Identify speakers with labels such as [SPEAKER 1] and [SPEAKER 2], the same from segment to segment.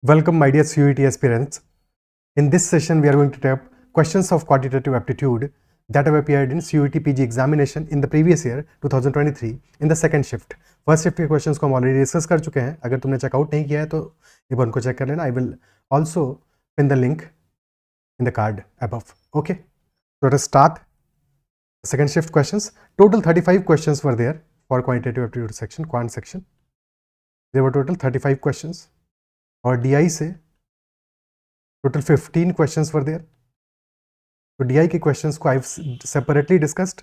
[SPEAKER 1] Welcome, my dear CUET aspirants. In this session, we are going to take up questions of quantitative aptitude that have appeared in CUET PG examination in the previous year 2023 in the second shift. First shift के questions को हम already discuss कर चुके हैं. अगर तुमने checkout नहीं किया है तो एक बार उनको चेक कर लेना. I will also pin the link in the card above. Okay, so let us start second shift questions. Total 35 questions were there for quantitative aptitude section, quant section. There were total 35 questions. और DI से total 15 questions were there. तो DI के questions को आई separately discussed.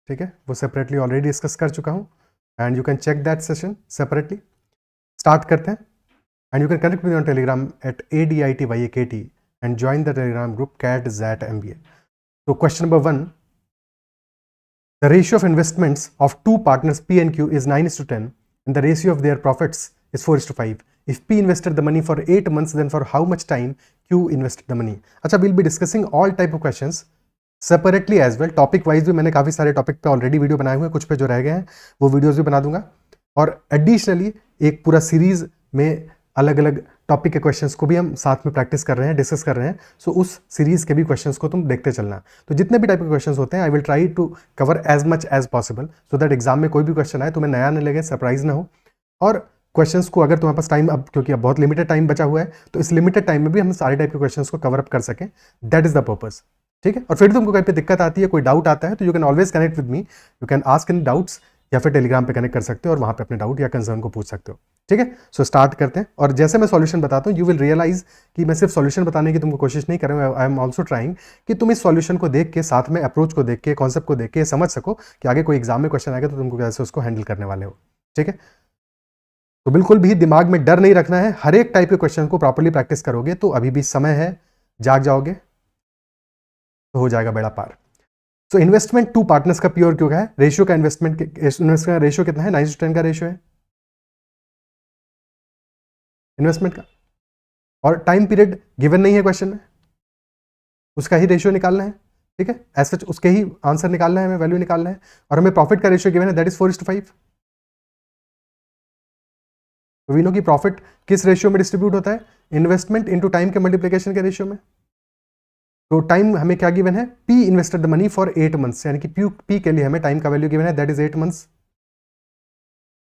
[SPEAKER 1] ठीक है, वो separately already discuss कर चुका हूँ and you can check that session separately. Start करते हैं and you can connect with on Telegram at ADITYAKT and join the Telegram group CAT-ZAT-MBA. तो question number 1, the ratio of investments of two partners P and Q is 9:10 and the ratio of their profits is 4:5. If P invested the money for 8 months, then for how much time Q invested the money? अच्छा, we'll be discussing all type of questions separately as well. Topic wise भी मैंने काफ़ी सारे topic पे already video बनाए हुए हैं, कुछ पे जो रह गए हैं वो वीडियोस भी बना दूंगा. और एडिशनली एक पूरा सीरीज में अलग अलग टॉपिक के क्वेश्चंस को भी हम साथ में प्रैक्टिस कर रहे हैं, डिस्कस कर रहे हैं. सो उस सीरीज के भी क्वेश्चंस को तुम देखते चलना. तो जितने भी टाइप के क्वेश्चंस होते हैं I will try to cover as much as possible so that exam में कोई भी क्वेश्चन आए तुम्हें नया न लगे, सरप्राइज ना हो. और क्वेश्चंस को अगर तुम्हारे पास टाइम, अब क्योंकि अब बहुत लिमिटेड टाइम बचा हुआ है, तो इस लिमिटेड टाइम में भी हम सारे टाइप के क्वेश्चंस को कवर अप कर सकें. That is the purpose. ठीक है, और फिर तुमको कहीं पे दिक्कत आती है, कोई डाउट आता है, तो you can always connect with me. You can ask in doubts या फिर टेलीग्राम पे कनेक्ट कर सकते हो और वहाँ पे अपने डाउट या कंसर्न को पूछ सकते हो. ठीक है, सो स्टार्ट करते हैं. और जैसे मैं सॉल्यूशन बताता हूँ यू विल रियलाइज कि मैं सिर्फ सॉल्यूशन बताने की तुमको कोशिश नहीं कर रहा हूँ. आई एम ऑल्सो ट्राइंग कि तुम इस सॉल्यूशन को देख के, साथ में अप्रोच को देख के, कॉन्सेप्ट को देख के समझ सको कि आगे कोई एग्जाम में क्वेश्चन आएगा तो तुमको कैसे उसको हैंडल करने वाले हो. ठीक है, तो बिल्कुल भी दिमाग में डर नहीं रखना है. हर एक टाइप के क्वेश्चन को प्रॉपर्ली प्रैक्टिस करोगे तो अभी भी समय है, जाग जाओगे तो हो जाएगा बेड़ा पार. सो इन्वेस्टमेंट टू पार्टनर्स का प्योर क्यों है? रेशियो का इन्वेस्टमेंट का रेशियो कितना है? 9:10 का रेशियो है इन्वेस्टमेंट का. और टाइम पीरियड गिवन नहीं है क्वेश्चन में, उसका ही रेशियो निकालना है. ठीक है, ऐसा उसके ही आंसर निकालना है, हमें वैल्यू निकालना है. और हमें प्रॉफिट का रेशियो गिवन है, दैट इज 4:5. तो वी नो कि प्रॉफिट किस रेशियो में डिस्ट्रीब्यूट होता है? इन्वेस्टमेंट इनटू टाइम के मल्टीप्लिकेशन के रेशियो में. तो टाइम हमें क्या गिवन है? P invested the money for 8 months, यानी कि P के लिए हमें टाइम का वैल्यू गिवन है, दैट इज 8 मंथ्स.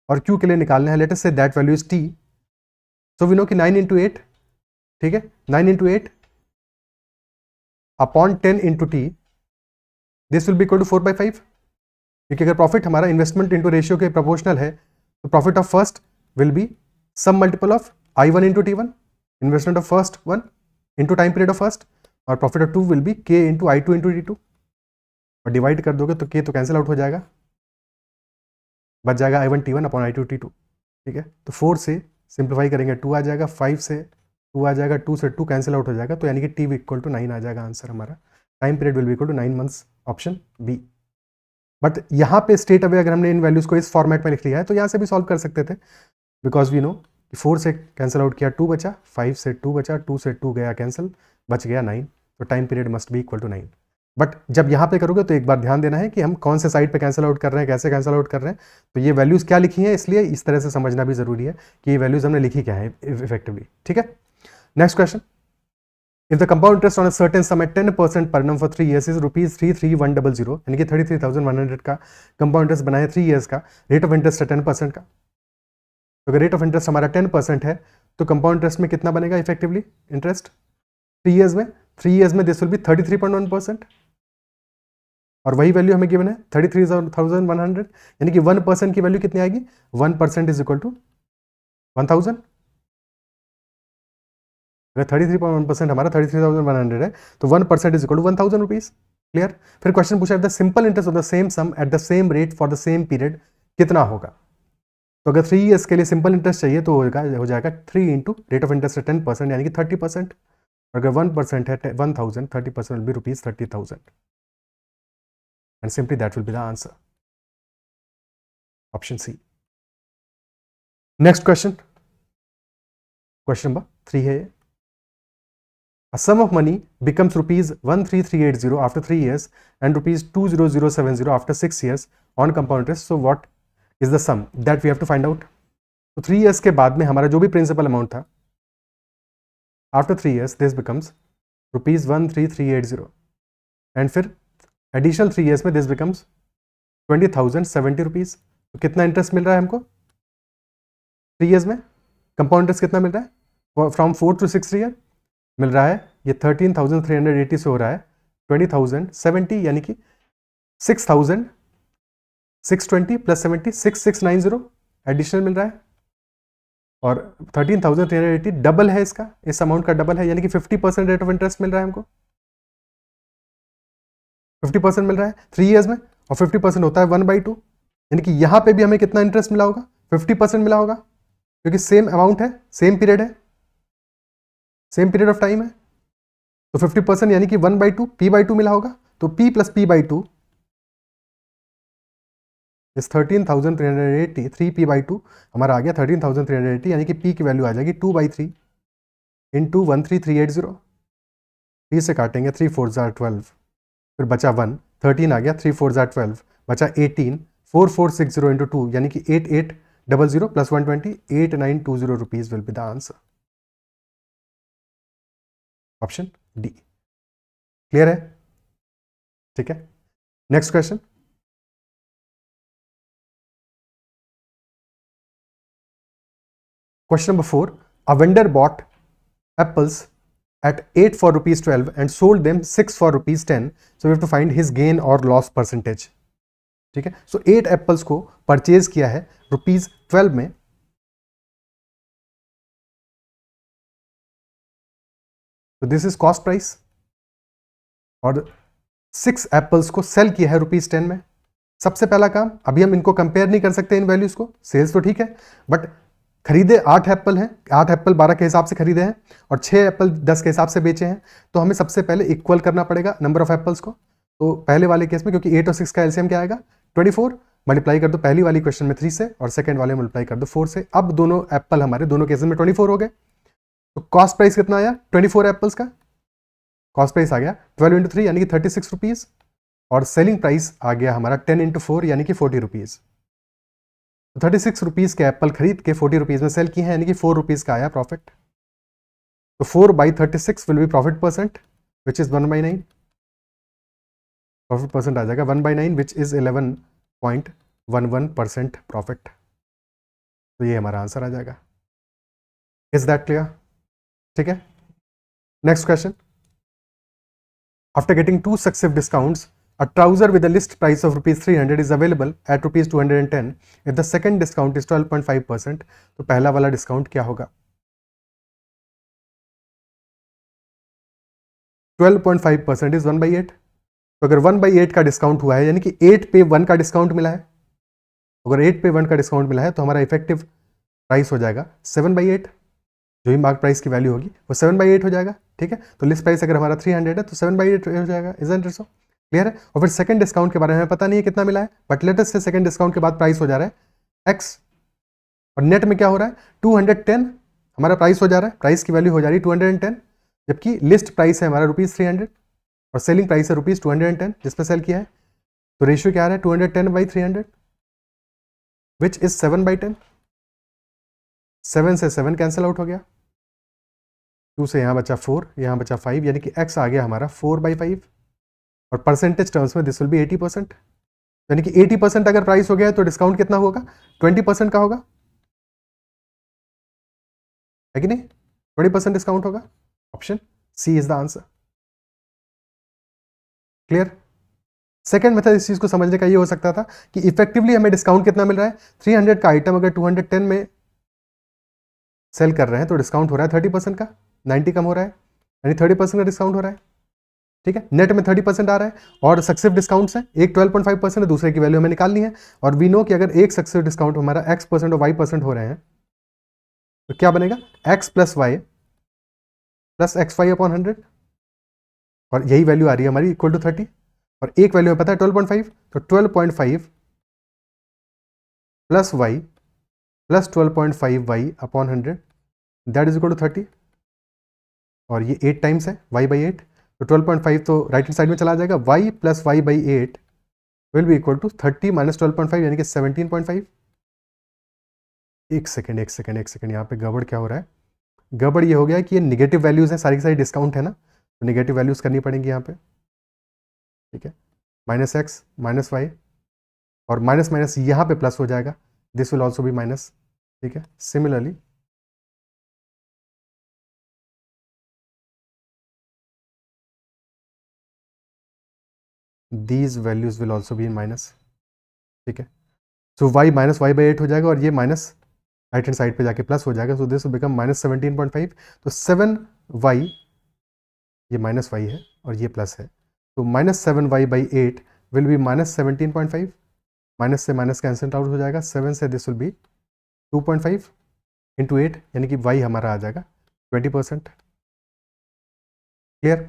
[SPEAKER 1] और Q के लिए निकालना है, late us say that value is T. So we know कि 9 into 8, ठीक है, 9 into 8 upon 10 into T, this will be equal to 4/5. क्योंकि अगर प्रॉफिट हमारा इन्वेस्टमेंट इंटू रेशियो के प्रोपोर्शनल है तो profit of first will be some multiple of I1 into T1, investment of first 1 into time period of first, और profit of 2 will be K into I2 into T2. और divide कर दोगे तो K तो cancel out हो जाएगा, बच जाएगा I1 T1 upon I2 T2. ठीक है, तो 4 से सिंप्लीफाई करेंगे 2 आ जाएगा, 5 से 2 आ जाएगा, 2 से 2 कैंसिल आउट हो जाएगा, तो यानी कि T इक्वल टू 9 आ जाएगा आंसर हमारा. Time period will be equal to 9 months, option B. But यहाँ पे स्टेट अवे अगर हमने इन वैल्यूज को इस फॉर्मेट में लिख लिया है तो यहाँ से भी सॉल्व कर सकते थे, बिकॉज वी नो 4 से कैंसिल आउट किया 2 बचा, 5 से 2 बचा, 2 से 2 गया कैंसिल, बच गया 9. तो time period must be equal to 9. But जब यहाँ पे करोगे तो एक बार ध्यान देना है कि हम कौन से साइड पे कैंसिल आउट कर रहे हैं, कैसे कैंसिल आउट कर रहे हैं. तो ये वैल्यूज़ क्या लिखी हैं, इसलिए इस तरह से समझना भी जरूरी है कि ये वैल्यूज़ हमने लिखी क्या है इफेक्टिवली. ठीक है, next question. If the compound interest on a certain sum at 10% per annum for 3 years is ₹33,100, यानी कि 33,100 का कंपाउंड इंटरेस्ट बनाए 3 years का, रेट ऑफ इंटरेस्ट है 10% का. तो अगर रेट ऑफ इंटरेस्ट हमारा 10% है तो कंपाउंड इंटरेस्ट में कितना बनेगा इफेक्टिवली इंटरेस्ट 3 years में दिस विल बी 33.1%. और वही वैल्यू हमें गिवन है 33,100, यानी कि 1% की वैल्यू कितनी आएगी? 1% इज इक्वल टू 1,000. अगर 33.1% हमारा 33,100 है तो 1% is equal to 1,000 rupees. Clear? फिर क्वेश्चन पूछा the simple interest of the same sum at the same rate for the same period कितना होगा? तो अगर 3 years के लिए सिंपल इंटरेस्ट चाहिए तो हो जाएगा 3 इंटू रेट ऑफ इंटरेस्ट है 10%, यानी कि 30%. अगर 1% है 1,000, 30% will be rupees 30,000. And simply that will be the answer, option C. Next question, question number 3 है. A sum of money becomes ₹13380 after 3 years and ₹20070 after 6 years on compound interest. So what is the sum that we have to find out? तो 3 years के बाद में हमारा जो भी principal amount था after 3 years this becomes ₹13,380 and फिर additional 3 years में दिस बिकम्स ₹20,070। तो कितना इंटरेस्ट मिल रहा है हमको 3 years में? कंपाउंड इंटरेस्ट कितना मिल रहा है फ्रॉम 4 to 6 year? मिल रहा है ये 13,380 से हो रहा है 20,070 यानी कि 6,620 प्लस 70 6,690 एडिशनल मिल रहा है। और 13,380 डबल है इसका, इस अमाउंट का डबल है, यानी कि 50% रेट ऑफ इंटरेस्ट मिल रहा है हमको। 50% मिल रहा है 3 years में, और 50% होता है 1/2, यानी कि यहां पे भी हमें कितना इंटरेस्ट मिला होगा 50% मिला होगा, क्योंकि सेम अमाउंट है, सेम पीरियड है, सेम पीरियड ऑफ टाइम है। तो 50% यानी कि 1/2 p/2 मिला होगा। तो p प्लस p/2 इस 13,380 3p/2 हमारा आ गया 13,380, यानी कि p की वैल्यू आ जाएगी 2/3 इंटू 13,380। 3 से काटेंगे 3 4 जार 12, फिर बचा 1, 13 आ गया, 3 4 जार 12, बचा 18, 4460 इंटू 2 यानी कि 8800 plus 120 8920 rupees will be the answer. Option D. Clear है? ठीक है, next question. Question number 4, a vendor bought apples at 8 for rupees 12 and sold them 6 for rupees 10, so we have to find his gain or loss percentage। ठीक है, सो 8 apples को purchase किया है ₹12 में, तो दिस इज कॉस्ट प्राइस, और 6 apples को cell किया है ₹10 में। सबसे पहला काम, अभी हम इनको कंपेयर नहीं कर सकते इन वैल्यूज को, सेल्स तो ठीक है, बट खरीदे 8 एप्पल हैं, 8 एप्पल 12 के हिसाब से खरीदे हैं और 6 एप्पल 10 के हिसाब से बेचे हैं, तो हमें सबसे पहले इक्वल करना पड़ेगा नंबर ऑफ एप्पल्स को। तो पहले वाले केस में, क्योंकि 8 और 6 का एलसीएम क्या आएगा 24, मल्टीप्लाई कर दो पहली वाली क्वेश्चन में 3 से और सेकंड वाले मल्टीप्लाई कर दो 4 से। अब दोनों एप्पल हमारे दोनों केसेस में 24 हो गए, तो कॉस्ट प्राइस कितना आया 24 एप्पल्स का, कॉस्ट प्राइस आ गया 12 इंटू 3 यानी कि 36 रुपीज, और सेलिंग प्राइस आ गया हमारा 10 इंटू 4 यानी कि 40 रुपीज। 36 रुपीज के एप्पल खरीद के 40 रुपीज में सेल किए हैं, यानी कि 4 रुपीज का आया प्रॉफिट। तो 4/36 will be profit percent which is 1/9, profit percent आ जाएगा 1/9 विच इज 11.11% प्रॉफिट। तो ये हमारा आंसर आ जाएगा। Is that clear? ठीक है, next question. After getting 2 successive discounts, a trouser with a list price of ₹300 is available at ₹210 if the second discount is 12.5%। तो पहला वाला डिस्काउंट क्या होगा 12.5% इज 1/8। तो अगर 1/8 का डिस्काउंट हुआ है, यानी कि 8 पे 1 का डिस्काउंट मिला है, अगर 8 पे 1 का डिस्काउंट मिला है तो हमारा इफेक्टिव प्राइस हो जाएगा 7/8, जो भी मार्क प्राइस की वैल्यू होगी वो 7/8 हो जाएगा। ठीक है, तो लिस्ट प्राइस अगर हमारा 300 है तो 7/8 हो जाएगा। Isn't it so? क्लियर है? और फिर सेकंड डिस्काउंट के बारे में पता नहीं है कितना मिला है, बट लेटेस्ट से सेकंड डिस्काउंट के बाद प्राइस हो जा रहा है x, और नेट में क्या हो रहा है 210 हमारा प्राइस हो जा रहा है, प्राइस की वैल्यू हो जा रही है 210, जबकि लिस्ट प्राइस है हमारा ₹300 और सेलिंग प्राइस है ₹210 जिस पे सेल किया है। तो रेशियो क्या आ रहा है 210/300 विच इज 7/10। 7 से 7 कैंसिल आउट हो गया, 2 से यहाँ बचा 4, यहाँ बचा 5, यानी कि x आ गया हमारा 4/5, और परसेंटेज टर्म्स में दिस विल बी 80%, यानी कि 80% अगर प्राइस हो गया तो डिस्काउंट कितना होगा 20% का होगा, है कि नहीं? 20% डिस्काउंट होगा। Option C is the answer. Clear? Second method इस चीज को समझने का ये हो सकता था कि इफेक्टिवली हमें डिस्काउंट कितना मिल रहा है, 300 का आइटम अगर 210 में सेल कर रहे हैं तो डिस्काउंट हो रहा है 30% का, 90 कम हो रहा है, यानी 30% का डिस्काउंट हो रहा है। ठीक है, नेट में 30% आ रहा है, और सक्सेसिव डिस्काउंट्स हैं, एक 12.5% है, दूसरे की वैल्यू हमें निकालनी है, और वी नो कि अगर एक सक्सेसिव डिस्काउंट हमारा x% और y% हो रहे हैं तो क्या बनेगा x plus Y plus x5/100, और यही वैल्यू आ रही है हमारी इक्वल टू 30, और एक वैल्यू हमें पता है 12.5, तो 12.5 plus Y plus 12.5y/100 that is equal to 30, और ये 8 टाइम्स है y/8, तो 12.5 तो राइट हैंड साइड में चला जाएगा, y plus y/8 will be equal to 30 minus 12.5 यानी कि 17.5। एक सेकेंड यहाँ पे गड़बड़ क्या हो रहा है, गड़बड़ ये हो गया कि ये निगेटिव वैल्यूज़ हैं, सारी की सारी डिस्काउंट है ना, तो निगेटिव वैल्यूज़ करनी पड़ेंगी यहाँ पे, ठीक है। -x -y और माइनस माइनस यहाँ पे प्लस हो जाएगा, this will also be minus, ठीक है। Similarly these values will also be in minus, ठीक है। सो y -y/8 हो जाएगा और ये माइनस राइट हैंड साइड पे जाके प्लस हो जाएगा, सो दिस विल बिकम -17.5। तो 7y, ये -y है और ये प्लस है, तो -7y/8 विल बी -17.5, माइनस से माइनस कैंसल आउट हो जाएगा, 7 से दिस विल बी 2.5 इंटू 8, यानी कि y हमारा आ जाएगा 20%। क्लियर,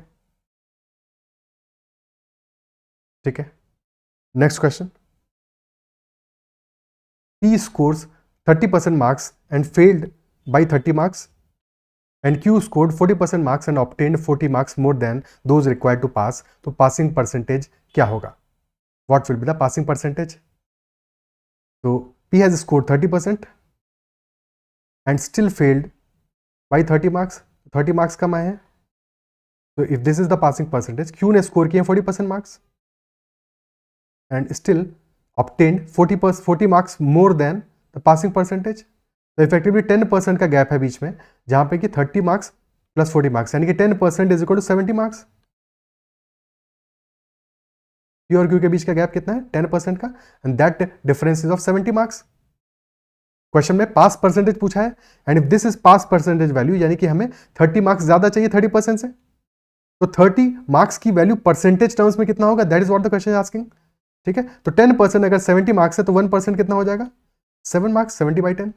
[SPEAKER 1] ठीक है। Next question, P scores 30% marks and failed by 30 marks, and Q scored 40% marks and obtained 40 marks more than those required to pass. तो passing percentage क्या होगा? What will be the passing percentage? So P has scored 30% and still failed by 30 marks. 30 marks कम आए हैं, so if this is the passing percentage, Q ने score किए 40% marks and still obtained 40 marks more than the passing percentage. तो effectively 10% का gap है बीच में, जहां पे कि 30 मार्क्स प्लस 40 मार्क्स, यानी कि 10% is equal to 70 marks. P और Q के बीच का गैप कितना है? 10% का, and that difference is of 70 marks. Question में पास परसेंटेज पूछा है, and if this is pass percentage value, यानी कि हमें 30 मार्क्स ज्यादा चाहिए 30% से, तो 30 मार्क्स की वैल्यू परसेंटेज टर्म्स में कितना होगा? That is what the question is asking, ठीक है। तो 10% अगर 70 मार्क्स है तो 1% कितना हो जाएगा? 7 मार्क्स, 70/10,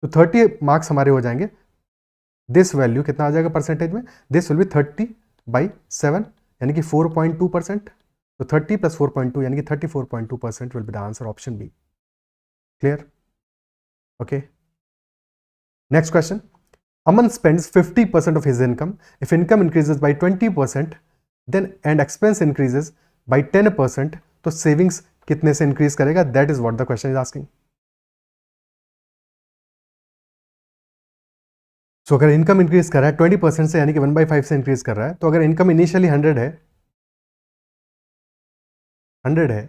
[SPEAKER 1] तो 30 मार्क्स हमारे हो जाएंगे। दिस वैल्यू कितना आ जाएगा परसेंटेज में? दिस विल बी 30/7, यानी कि 4.2%। तो 30 + 4.2 यानी कि 34.2% will be the answer, option B. Clear, okay. Next question, Aman spends 50% of his income, if income increases by 20% then and expense increases by 10%, तो सेविंग्स कितने से इंक्रीज करेगा? That is what the question is asking. So अगर income increase कर रहा है 20% से, यानी कि 1/5 से इंक्रीज कर रहा है, तो अगर इनकम इनिशियली 100 है,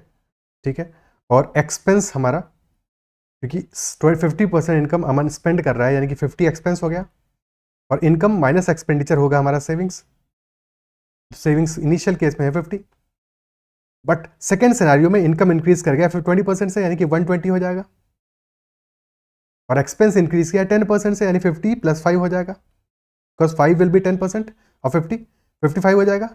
[SPEAKER 1] ठीक है, और एक्सपेंस हमारा, क्योंकि 50% इनकम अमन स्पेंड कर रहा है, यानी कि 50 एक्सपेंस हो गया, और इनकम माइनस एक्सपेंडिचर होगा हमारा सेविंग्स। सेविंग्स इनिशियल केस में है 50, बट सेकेंड सिनेरियो में इनकम इंक्रीज कर गया फिर 20% से, यानी कि 120 हो जाएगा, और एक्सपेंस इंक्रीज किया 10% से, यानी 50 + 5 हो जाएगा, बिकॉज 5 विल बी 10% और 55 हो जाएगा,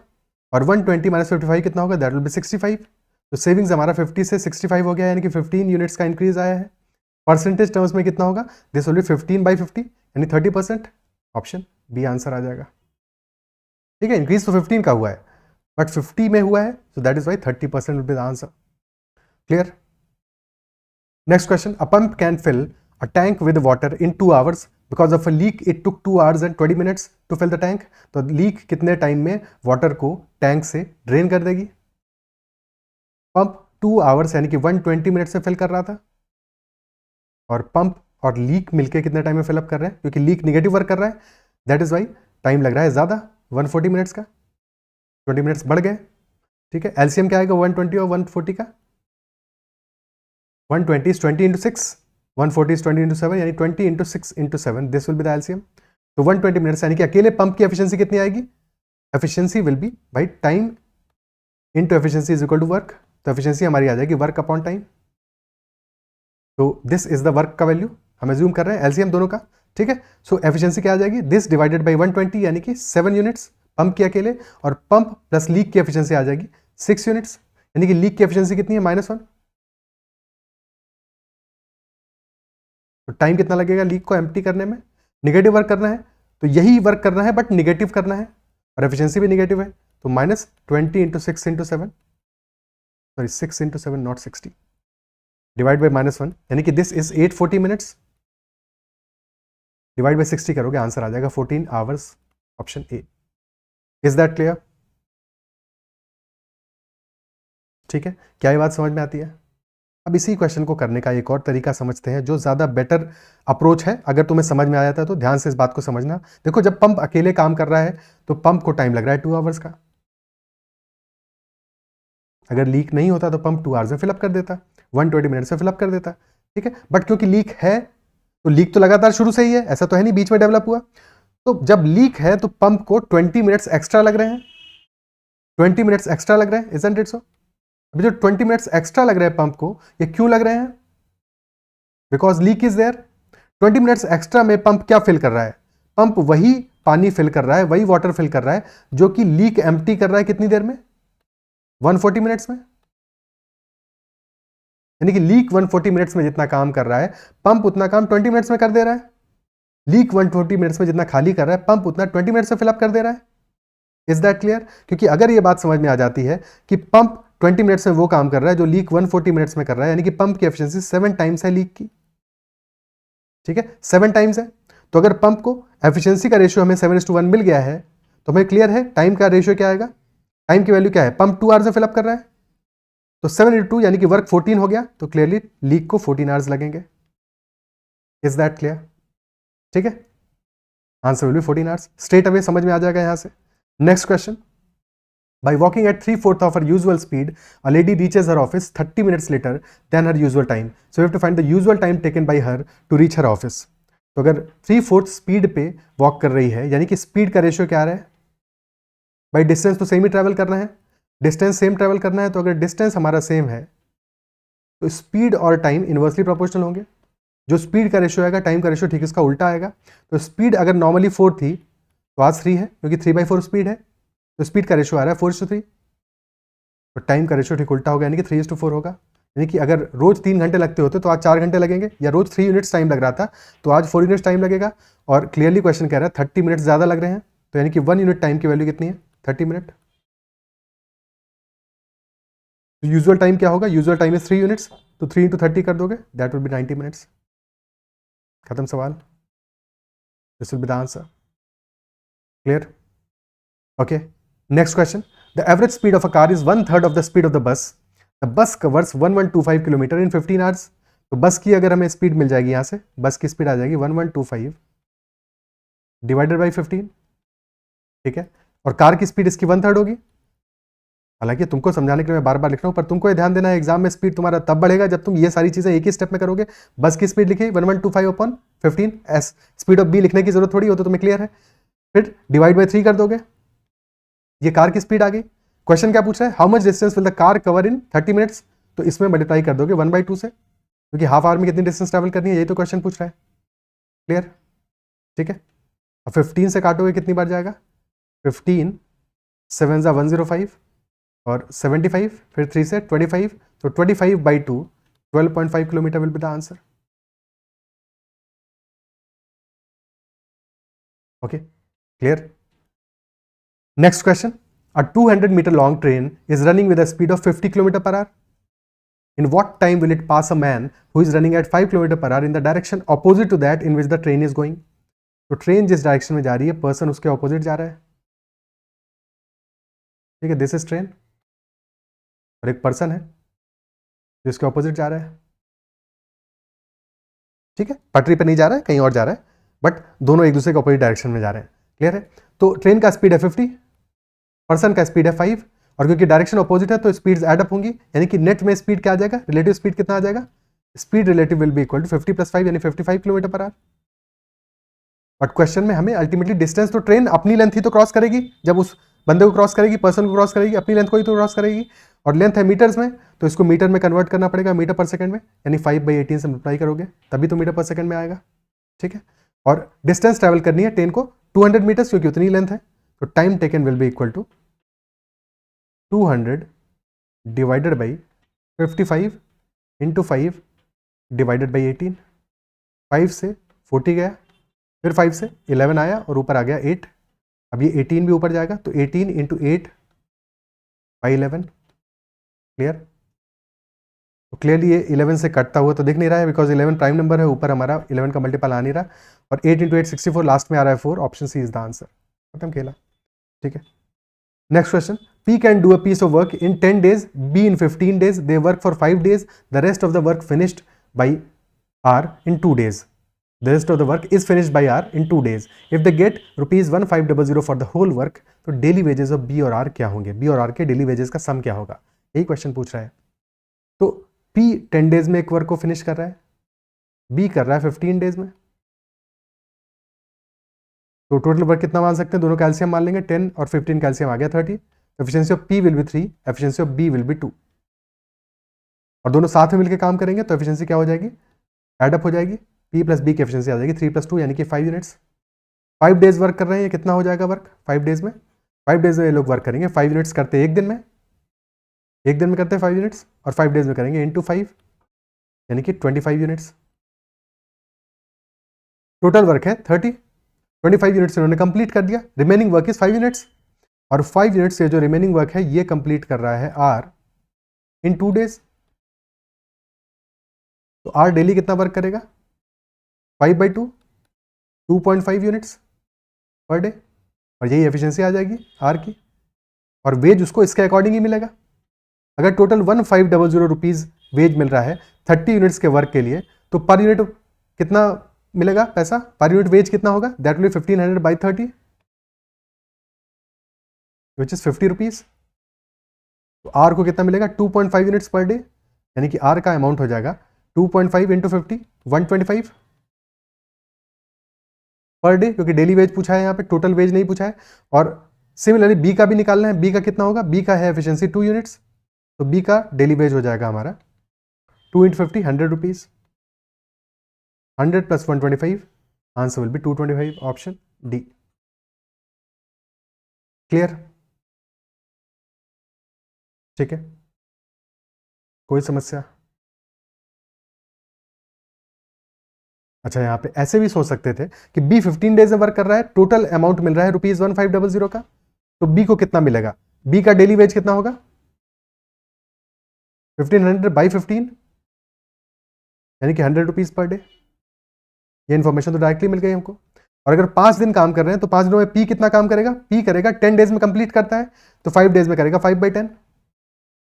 [SPEAKER 1] और 120 - 55 कितना होगा? That will B 65। तो सेविंग्स हमारा 50 से 65 हो गया, यानी कि 15 यूनिट्स का इंक्रीज आया है। परसेंटेज टर्म्स में कितना होगा? दिस विल बी 15/50, यानी 30%, ऑप्शन बी आंसर आ जाएगा, ठीक है। इंक्रीज तो 15 का हुआ है, बट 50 में हुआ है, so that is Y 30% will be the answer. Clear, next question, a pump can fill a tank with water in 2 hours, because of a leak it took 2 hours and 20 minutes to fill the tank। तो leak कितने time में water को tank से drain कर देगी? Pump 2 hours यानी कि 120 minute से फिल कर रहा था, और पंप और लीक मिलके कितने टाइम में फिलअप कर रहे हैं? क्योंकि लीक निगेटिव वर्क कर रहा है, दैट इज वाई टाइम लग रहा है ज्यादा, 140 मिनट्स का, 20 मिनट्स बढ़ गए, ठीक है। एलसीएम क्या आएगा 120 और 140 का? 120 is 20 into 6, 140 is 20 into 7, यानी 20 into 6 into 7, this will be the LCM. तो 120 मिनट्स, यानी कि अकेले पंप की एफिशिएंसी कितनी आएगी? Efficiency will be by time into efficiency is equal to work, तो एफिशिएंसी हमारी आ जाएगी वर्क अपॉन टाइम। तो दिस इज द वर्क का वैल्यू हम एज्यूम कर रहे हैं, एलसीएम दोनों का, ठीक है। सो एफिशिएंसी क्या आ जाएगी? दिस डिवाइडेड बाई 120, यानी कि 7 यूनिट्स पंप की अकेले, और पंप प्लस लीक की एफिशिएंसी आ जाएगी 6 यूनिट्स, यानी कि लीक की एफिशिएंसी कितनी है? -1। तो टाइम कितना लगेगा लीक को एम्प्टी करने में? निगेटिव वर्क करना है, तो यही वर्क करना है बट निगेटिव करना है, और एफिशिएंसी भी निगेटिव है, तो -20 into 6 into 7, sorry 6 into 7 not 60, divide by -1, यानी कि this is 840 minutes, divide by 60 करोगे आंसर आ जाएगा 14 hours, option A. Is that clear? ठीक है, क्या ये बात समझ में आती है? अब इसी क्वेश्चन को करने का एक और तरीका समझते हैं जो ज़्यादा बेटर अप्रोच है। अगर तुम्हें समझ में आ जाता है तो ध्यान से इस बात को समझना। देखो, जब पंप अकेले काम कर रहा है तो पंप को टाइम लग रहा है 2 आवर्स का। अगर लीक नहीं होता तो पंप 2 आवर्स में फिलअप कर देता, 120 मिनट से फिलअप कर देता, ठीक है। बट क्योंकि लीक है तो लीक तो लगातार शुरू से ही है, ऐसा तो है नहीं बीच में डेवलप हुआ। तो जब लीक है तो पंप को 20 मिनट्स एक्स्ट्रा लग रहे हैं, 20 मिनट्स एक्स्ट्रा लग रहे हैं, इजंट इट सो? अभी जो 20 मिनट्स एक्स्ट्रा लग रहे हैं पंप को, ये क्यों लग रहे हैं? Because leak is there. 20 minutes extra में पंप क्या फिल कर रहा है? पंप वही पानी फिल कर रहा है, वही वाटर फिल कर रहा है जो कि लीक एम्प्टी कर रहा है कितनी देर में? 140 मिनट्स में। यानी कि लीक 140 मिनट्स में जितना काम कर रहा है, पंप उतना काम 20 मिनट्स में कर दे रहा है। लीक 140 मिनट्स में जितना खाली कर रहा है, पंप उतना 20 मिनट्स में फिलअप कर दे रहा है। Is that clear? क्योंकि अगर ये बात समझ में आ जाती है कि पंप 20 मिनट्स में वो काम कर रहा है जो लीक 140 मिनट्स में कर रहा है, यानी कि पंप की एफिशिएंसी 7 टाइम्स है लीक की, ठीक है, 7 टाइम्स है। तो अगर पंप को एफिशिएंसी का रेशियो हमें 7:1 मिल गया है तो हमें क्लियर है टाइम का रेशियो क्या आएगा? टाइम की वैल्यू क्या है? पंप 2 आवर्स में फिलअप कर रहा है तो 7 × 2 यानी कि वर्क 14 हो गया, तो क्लियरली लीक को 14 आवर्स लगेंगे। Is that clear? ठीक है, answer will B 14 hours. Straight away समझ में आ जाएगा यहां से। Next question, by walking at 3/4 of her usual speed, a lady reaches her office 30 minutes later than her usual time. So we have to find the usual time taken by her to reach her office. तो अगर 3/4 speed पे walk कर रही है, यानी कि speed का ratio क्या आ रहा है? भाई डिस्टेंस तो सेम ही ट्रैवल करना है, डिस्टेंस सेम ट्रैवल करना है। तो अगर डिस्टेंस हमारा सेम है तो स्पीड और टाइम इनवर्सली प्रोपोर्शनल होंगे। जो स्पीड का रेशियो आएगा टाइम का रेशियो ठीक इसका उल्टा आएगा। तो स्पीड अगर नॉर्मली 4 थी तो आज 3 है, क्योंकि 3/4 स्पीड है, तो स्पीड का रेशियो आ रहा है 4:3। तो टाइम का रेशियो ठीक उल्टा होगा, यानी कि 3:4 होगा। यानी कि अगर रोज 3 घंटे लगते होते तो आज 4 घंटे लगेंगे, या रोज 3 यूनिट्स टाइम लग रहा था तो आज 4 यूनिट्स टाइम लगेगा। और क्लियरली क्वेश्चन कह रहा है 30 मिनट्स ज्यादा लग रहे हैं, तो यानी कि 1 यूनिट टाइम की वैल्यू कितनी है? 30 मिनट। तो यूजुअल टाइम क्या होगा? यूजुअल टाइम इज 3 यूनिट्स, तो 3 × 30 कर दोगे, दैट विल बी 90 मिनट्स। खत्म सवाल। This will be the answer. Clear? Okay, next question, the average speed of a car is 1/3 of the speed of the bus. The bus covers 1125 kilometre in 15 hours. तो बस की अगर हमें speed मिल जाएगी, यहां से बस की स्पीड आ जाएगी 1125 डिवाइडेड बाई 15, ठीक है। और कार की स्पीड इसकी 1/3 होगी। हालांकि तुमको समझाने के लिए मैं बार बार लिख रहा हूं, पर तुमको ये ध्यान देना है एग्जाम में स्पीड तुम्हारा तब बढ़ेगा जब तुम ये सारी चीजें एक ही स्टेप में करोगे। बस की स्पीड लिखी 1125/15 एस, स्पीड ऑफ बी लिखने की जरूरत थोड़ी हो, तो तुम्हें क्लियर है। फिर डिवाइड बाई 3 कर दोगे, ये कार की स्पीड आ गई। क्वेश्चन क्या पूछ रहा है? How much distance will the car cover in 30 minutes. तो इसमें मल्टीप्लाई कर दोगे 1/2 से, क्योंकि हाफ आवर में कितनी डिस्टेंस ट्रैवल करनी है, यही तो क्वेश्चन पूछ रहा है। क्लियर? ठीक है। अब 15 से काटोगे कितनी बार जाएगा? 15 7 × 105 और 75, फिर 3 से 25, तो 25/2 12.5 kilometre will be the answer. Okay, clear? Next question, a 200-meter long train is running with a speed of 50 km/h. In what time will it pass a man who is running at 5 km/h in the direction opposite to that in which the train is going? तो train जिस direction में जा रही है, person उसके opposite जा रहा है, ठीक है। दिस इज ट्रेन, और एक पर्सन है जिसके ऑपोजिट जा रहा है, ठीक है। पटरी पे नहीं जा रहा है, कहीं और जा रहा है, बट दोनों एक दूसरे के ऑपोजिट डायरेक्शन में जा रहे हैं। क्लियर है? तो ट्रेन का स्पीड है 50, पर्सन का स्पीड है 5, और क्योंकि डायरेक्शन अपोजिट है तो स्पीड्स ऐड अप होंगी, यानी कि नेट में स्पीड क्या आ जाएगा? रिलेटिव स्पीड कितना आ जाएगा? Speed relative will be equal to 50 + 5 यानी 55 km/h। बट क्वेश्चन में हमें अल्टीमेटली डिस्टेंस, तो ट्रेन अपनी लेंथ ही तो क्रॉस करेगी, जब उस बंदे को क्रॉस करेगी, पर्सन को क्रॉस करेगी, अपनी लेंथ को ही तो क्रॉस करेगी। और लेंथ है मीटर्स में, तो इसको मीटर में कन्वर्ट करना पड़ेगा, मीटर पर सेकंड में, यानी 5/18 से मल्टीप्लाई करोगे तभी तो मीटर पर सेकंड में आएगा, ठीक है। और डिस्टेंस ट्रैवल करनी है ट्रेन को 200 मीटर्स, क्योंकि उतनी लेंथ है, तो time taken will be equal to 200 divided by 55 × 5 divided by 18। 5 से 40 गया, फिर 5 से 11 आया, और ऊपर आ गया 8। अब ये 18 भी ऊपर जाएगा, तो 18 × 8/11। क्लियर? तो क्लियरली ये 11 से कटता हुआ तो दिख नहीं रहा है, बिकॉज 11 प्राइम नंबर है, ऊपर हमारा 11 का मल्टीपल आ नहीं रहा, और 8 × 8 64, लास्ट में आ रहा है 4। Option C is the answer. खत्म खेला, ठीक है। Next question, P can do a piece of work in 10 days, B in 15 days, they work for 5 days, the rest of the work finished by R in 2 days. The rest of the work is finished by R in 2 days. If they get rupees 1500 for the whole work, तो daily wages of B और are क्या होंगे, B और are के daily wages का सम क्या होगा, यही क्वेश्चन पूछ रहा है. तो P 10 डेज में एक वर्क को फिनिश कर रहा है, B कर रहा है 15 डेज में. तो टोटल वर्क कितना मान सकते हैं, दोनों कैल्शियम मान लेंगे, 10 और 15 कैल्शियम आ गया 30. Efficiency of P will be 3, efficiency of B will be 2. और दोनों साथ में मिलकर काम करेंगे तो एफिशिएंसी क्या हो जाएगी, एडअप हो जाएगी. P प्लस B की एफिशिएंसी आ जाएगी 3 + 2 यानी कि 5 यूनिट्स. 5 डेज वर्क कर रहे हैं, ये कितना हो जाएगा वर्क 5 डेज में. 5 डेज में ये लोग वर्क करेंगे, 5 यूनिट्स करते हैं एक दिन में, एक दिन में करते हैं 5 यूनिट्स, और 5 डेज में करेंगे इंटू 5 यानी कि 25 यूनिट्स. टोटल वर्क है 30, 25 यूनिट्स इन्होंने कंप्लीट कर दिया. रिमेनिंग वर्क इज 5 यूनिट्स, और 5 यूनिट्स से जो रिमेनिंग वर्क है ये कंप्लीट कर रहा है आर इन 2 डेज. तो आर डेली कितना वर्क करेगा, 5/2, 2.5 यूनिट्स पर डे, और यही एफिशिएंसी आ जाएगी आर की. और वेज उसको इसके अकॉर्डिंग ही मिलेगा. अगर टोटल 1500 रुपीज वेज मिल रहा है 30 यूनिट्स के वर्क के लिए, तो पर यूनिट कितना मिलेगा पैसा, पर यूनिट वेज कितना होगा, that will B 1500 by 30 which is 50 rupees. तो आर को कितना मिलेगा 2.5 यूनिट्स पर डे, यानी कि आर का अमाउंट हो जाएगा 2.5 इंटू 50, 125 पर डे, क्योंकि डेली वेज पूछा है यहाँ पे, टोटल वेज नहीं पूछा है. और सिमिलरली बी का भी निकालना है, बी का कितना होगा, बी का है एफिशिएंसी 2 यूनिट्स, तो बी का डेली वेज हो जाएगा हमारा 2 into 50, 100 rupees. 100 + 125, answer will B 225, option D. Clear, ठीक है, कोई समस्या. अच्छा, यहाँ पे ऐसे भी सोच सकते थे कि बी 15 डेज में वर्क कर रहा है, टोटल अमाउंट मिल रहा है रुपीज 1500 का, तो बी को कितना मिलेगा, बी का डेली वेज कितना होगा 1500 by 15 यानी कि 100 रुपीज पर डे. ये इन्फॉर्मेशन तो डायरेक्टली मिल गई हमको. और अगर 5 दिन काम कर रहे हैं तो 5 दिनों में पी कितना काम करेगा, पी करेगा 10 डेज में कंप्लीट करता है, तो 5 डेज में करेगा 5/10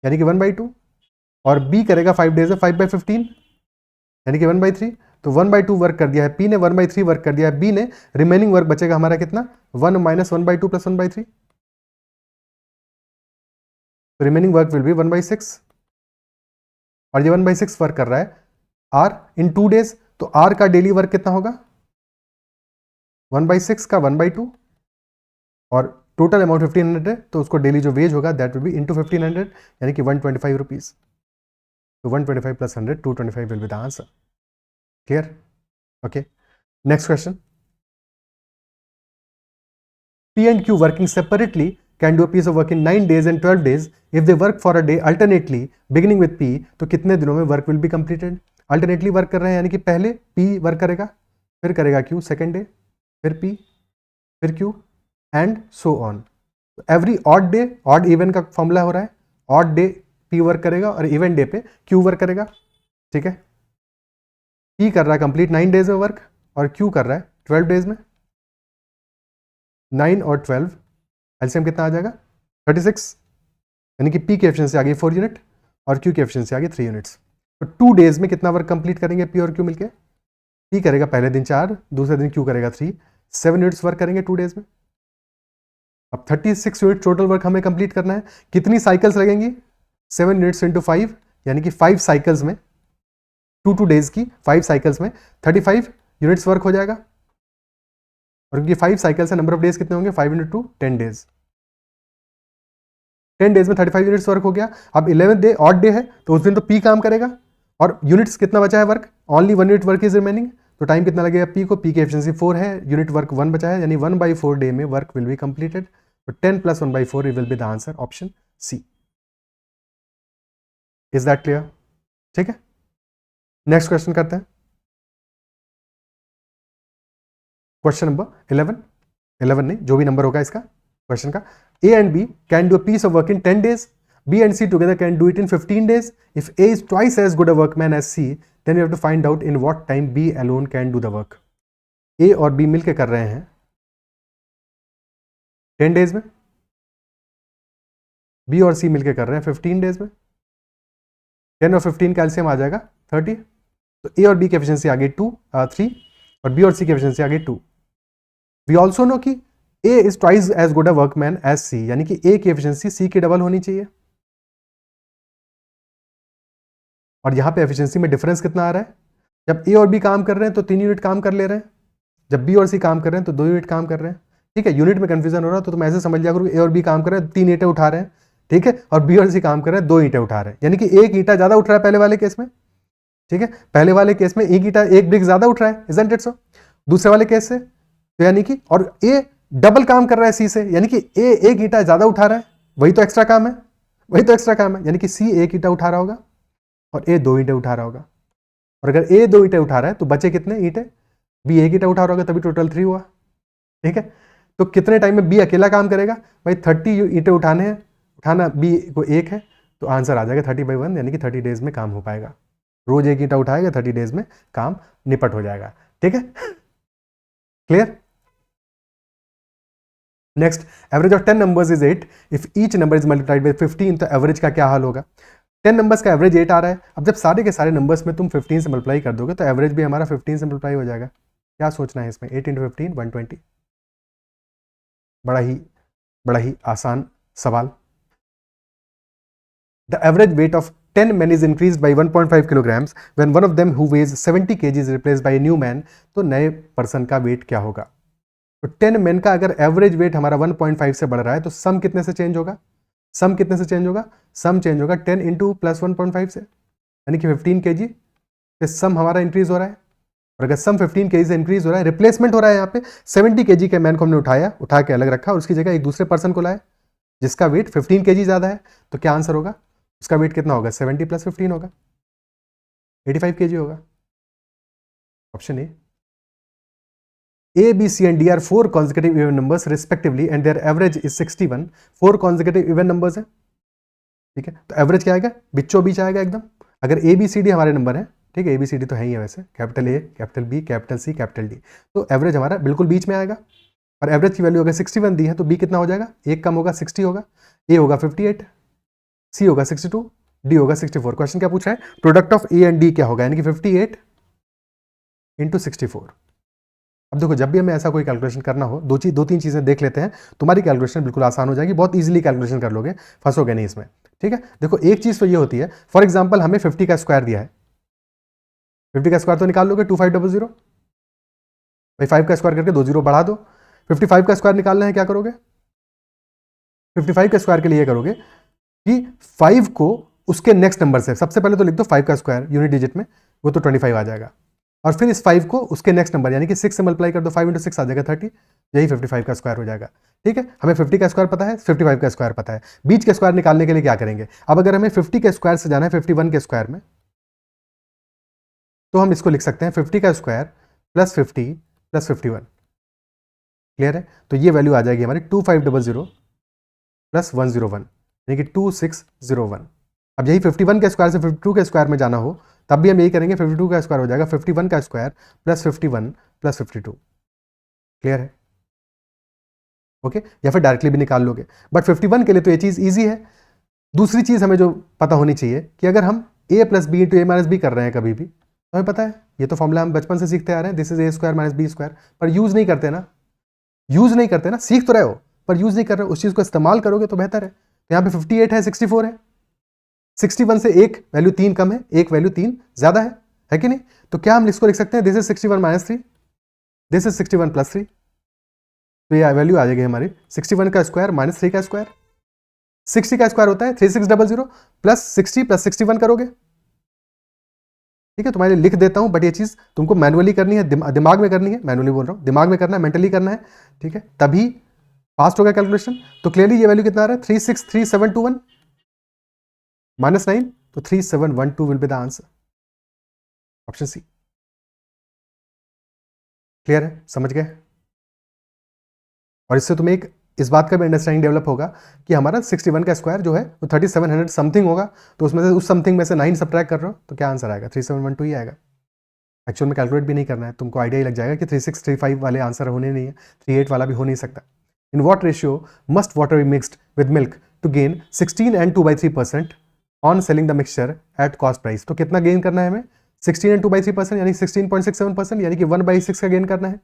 [SPEAKER 1] यानी कि 1/2, और बी करेगा 5 डेज में 5/15 यानी कि 1/3. तो 1/2 वर्क कर दिया है पी ने, 1/3 वर्क कर दिया है बी ने, रिमेनिंग वर्क बचेगा हमारा कितना 1 - 1/2 + 1/3, तो रिमेनिंग वर्क विल बी 1/6. और ये 1/6 वर्क कर रहा है आर इन 2 डेज, तो आर का डेली वर्क कितना होगा 1/6 का 1/2, और टोटल अमाउंट 1500 है, तो उसको डेली जो वेज होगा दैट विल बी इंटू 1500 यानी कि 125 रुपीज. तो 125 + 100, 225 will be the answer. Clear, okay. Next question. P and Q working separately can do a piece of work in 9 days and 12 days if they work for a day alternately beginning with P. तो कितने दिनों में work will be completed. Alternately work कर रहे हैं यानी कि पहले P वर्क करेगा, फिर करेगा Q सेकेंड डे, फिर P, फिर Q and so on. Every odd day, odd even का फॉर्मूला हो रहा है, ऑड डे P वर्क करेगा और इवन डे पे Q वर्क करेगा. ठीक है, P कर रहा है कंप्लीट 9 डेज में वर्क और Q कर रहा है 12 डेज में. 9 और 12 एलसीएम कितना आ जाएगा 36, यानी कि P की एफिशिएंसी आ गई 4 यूनिट और Q की एफिशिएंसी आ गई 3 यूनिट्स. तो 2 डेज में कितना वर्क कंप्लीट करेंगे P और Q मिलके, P करेगा पहले दिन 4, दूसरे दिन Q करेगा 3, 7 यूनिट्स वर्क करेंगे 2 डेज में. अब 36 यूनिट टोटल वर्क हमें कंप्लीट करना है. कितनी साइकिल्स लगेंगी 7 यूनिट्स इंटू 5 यानी कि 5 साइकिल्स में, 2 डेज की 5 साइकिल्स में 35 यूनिट्स वर्क हो जाएगा. और क्योंकि 5 साइकिल्स है, नंबर ऑफ डेज कितने होंगे 5 × 2 10 डेज. 10 डेज में 35 यूनिट्स वर्क हो गया. अब 11th डे ऑड डे है तो उस दिन तो P काम करेगा और यूनिट्स कितना बचा है work, only 1 unit work is remaining. तो टाइम कितना लगेगा P को, P की एफिशिएंसी 4 है, यूनिट वर्क 1 बचा है यानी 1/4 डे में वर्क विल बी कंप्लीटेड. तो 10 + 1/4 will be the answer, option C. Is that clear? ठीक है, नेक्स्ट क्वेश्चन करते हैं. क्वेश्चन नंबर 11 नहीं, जो भी नंबर होगा इसका क्वेश्चन का. A and B can do a piece of work in 10 days. B and C together can do it in 15 days. If A is twice as good a workman as C, then we have to find out in what time B alone can do the work. A और B मिलके कर रहे हैं 10 days में, B और सी मिलकर कर रहे हैं 15 डेज में, 10 और 15 का एलसीएम आ जाएगा 30, तो ए और बी की एफिशिएंसी आ गई 3 और बी और सी की एफिशिएंसी आ गई 2। वी ऑल्सो नो कि A is twice as good a workman as C, यानी कि ए की एफिशिएंसी सी की डबल होनी चाहिए। और यहां पे एफिशिएंसी में डिफरेंस कितना आ रहा है, जब ए और बी काम कर रहे हैं तो 3 यूनिट काम कर ले रहे हैं, जब बी और सी काम कर रहे हैं तो 2 यूनिट काम कर रहे हैं। ठीक है, यूनिट में कंफ्यूजन हो रहा है तो तुम ऐसे समझ लिया करो, ए और बी काम कर रहे हैं 3 ईंटें उठा रहे हैं, ठीक है, और बी और सी काम कर रहे हैं 2 ईंटें उठा रहे हैं, यानी कि एक ईंटा ज्यादा उठ रहा है पहले वाले केस में। ठीक है, पहले वाले केस में एक ईंटा, एक ब्रिक ज्यादा उठ रहा है, इजंट इट सो। दूसरे वाले केस से तो यानी कि, और ए डबल काम कर रहा है सी से, यानी कि ए एक ईंटा ज्यादा उठा रहा है, वही तो एक्स्ट्रा काम है, वही तो एक्स्ट्रा काम है, यानी कि सी एक ईंटा उठा रहा होगा और ए 2 ईंटें उठा रहा होगा। और अगर ए 2 ईंटें उठा रहा है तो बचे कितने ईंटें, बी एक ईंटा उठा रहा होगा, तभी टोटल 3 हुआ। ठीक है, तो कितने टाइम में बी अकेला काम करेगा, भाई 30 ईंटें उठाने हैं, उठाना बी को एक है, तो आंसर आ जाएगा 30/1, यानी कि 30 डेज में काम हो पाएगा। रोज एक ईंटा उठाएगा, 30 डेज में काम निपट हो जाएगा। ठीक है, clear. Next, average of 10 numbers is 8 if each number is multiplied by 15, तो एवरेज का क्या हाल होगा। 10 नंबर्स का एवरेज 8 आ रहा है, अब जब सारे के सारे नंबर्स में तुम 15 से मल्टीप्लाई कर दोगे तो एवरेज भी हमारा 15 से मल्टीप्लाई हो जाएगा। क्या सोचना है इसमें, 8 × 15 120, बड़ा ही आसान सवाल। The average weight of 10 men is increased by 1.5 kilograms when one of them who weighs 70 kg is replaced by a new man, तो नए पर्सन का वेट क्या होगा। तो 10 men का अगर एवरेज वेट हमारा 1.5 से बढ़ रहा है तो सम कितने से चेंज होगा, सम कितने से चेंज होगा, सम चेंज होगा 10 × +1.5 से, यानी कि 15 kg से सम हमारा इंक्रीज हो रहा है। और अगर सम 15 kg से इंक्रीज हो रहा है, रिप्लेसमेंट हो रहा है, यहाँ पे 70 kg के मैन को हमने उठा के अलग रखा और उसकी जगह एक दूसरे पर्सन को लाया जिसका वेट 15 kg ज्यादा है, तो क्या आंसर होगा, उसका वेट कितना होगा, 70 + 15 होगा, 85 kg होगा। Option A, B, C and D are 4 consecutive even numbers respectively and their average is 61, 4 consecutive even numbers है। ठीक है, तो एवरेज क्या आएगा, बिच्चों बीच आएगा एकदम। अगर ए बी सी डी हमारे नंबर है, ठीक है, ए बी सी डी तो है ही है वैसे, capital A, capital B, capital C, capital D, तो एवरेज हमारा बिल्कुल बीच में आएगा। और एवरेज की वैल्यू अगर 61 दी है तो बी कितना हो जाएगा, एक कम होगा 60 होगा, ए होगा 58, सी होगा 62, डी होगा 64। क्वेश्चन क्या पूछ रहा है, product of A and D क्या होगा, यानी कि 58 × 64। अब देखो, जब भी हमें ऐसा कोई कैलकुलेशन करना हो, दो तीन चीजें देख लेते हैं, तुम्हारी कैलकुलेशन बिल्कुल आसान हो जाएगी, बहुत इजीली कैलकुलेशन कर लोगे, फंसोगे नहीं इसमें। ठीक है, देखो एक चीज तो ये होती है, फॉर एग्जांपल हमें 50 का स्क्वायर दिया है, 50 का स्क्वायर तो निकाल लोगे 2500, भाई 5 का स्क्वायर करके 2 0 बढ़ा दो। 55 का स्क्वायर निकालना है, क्या करोगे, 55 के स्क्वायर के लिए करोगे कि 5 को उसके नेक्स्ट नंबर से, सबसे पहले तो लिख दो 5 का स्क्वायर यूनिट डिजिट में, वो तो 25 आ जाएगा, और फिर इस 5 को उसके नेक्स्ट नंबर यानी कि 6 से मल्टीप्लाई कर दो, 5 × 6 आ जाएगा 30, यही 55 का स्क्वायर हो जाएगा। ठीक है, हमें 50 का स्क्वायर पता है, 55 का स्क्वायर पता है, बीच के स्क्वायर निकालने के लिए क्या करेंगे, अब अगर हमें 50 के स्क्वायर से जाना है 51 के स्क्वायर में, तो हम इसको लिख सकते हैं 50 का स्क्वायर +50 + 51। क्लियर है, तो ये वैल्यू आ जाएगी हमारी 2500 + 101, यानी कि 2601। अब यही 51 के स्क्वायर से 52 के स्क्वायर में जाना हो तब भी हम यही करेंगे, 52 का स्क्वायर हो जाएगा 51 का स्क्वायर +51 + 52। क्लियर है, ओके, या फिर डायरेक्टली भी निकाल लोगे, बट 51 के लिए तो ये चीज ईजी है। दूसरी चीज हमें जो पता होनी चाहिए कि अगर हम a + b × a - b कर रहे हैं कभी भी, तो हमें पता है ये तो फॉर्मूला हम बचपन से सीखते आ रहे हैं, दिस इज a² - b², पर यूज नहीं करते ना, सीख तो रहे हो पर यूज नहीं कर रहे हो, उस चीज को इस्तेमाल करोगे तो बेहतर है। तो यहाँ पे 58 है, 64 है, 61 से एक वैल्यू 3 कम है, एक वैल्यू 3 ज्यादा है कि नहीं, तो क्या हम इसको लिख सकते हैं, दिस इज 61 - 3, दिस इज 61 + 3, तो ये वैल्यू आ जाएगी हमारी 61 का स्क्वायर - 3 का स्क्वायर। 60 का स्क्वायर होता है 3600 + 60 + 61 करोगे। ठीक है, तुम्हारे लिए लिख देता हूं, बट ये चीज तुमको मैनुअली करनी है, दिमाग में करनी है, मैनुअली बोल रहा हूं, दिमाग में करना है, मेंटली करना है। ठीक है, तभी फास्ट होगा कैलकुलेशन। तो क्लियरली ये वैल्यू कितना आ रहा है, 363721 -9, तो 3712 will be the answer, option C. Clear है, समझ गए। और इससे तुम्हें एक इस बात का भी अंडरस्टैंडिंग डेवलप होगा कि हमारा 61 का स्क्वायर जो है वो 3700 समथिंग होगा, तो उसमें से उस समथिंग में से 9 सब्ट्रैक्ट कर रहे हो तो क्या आंसर आएगा, 3712 ही आएगा। एक्चुअल में कैलकुलेट भी नहीं करना है, तुमको आइडिया ही लग जाएगा कि 3635 वाले आंसर होने नहीं है, 38 वाला भी हो नहीं सकता। In what ratio must water be mixed with milk to gain 16 and 2/3% on selling the mixture at cost price. तो कितना गेन करना है हमें? 16 and 2/3% यानी 16.67%, यानी कि 1/6 का गेन करना है।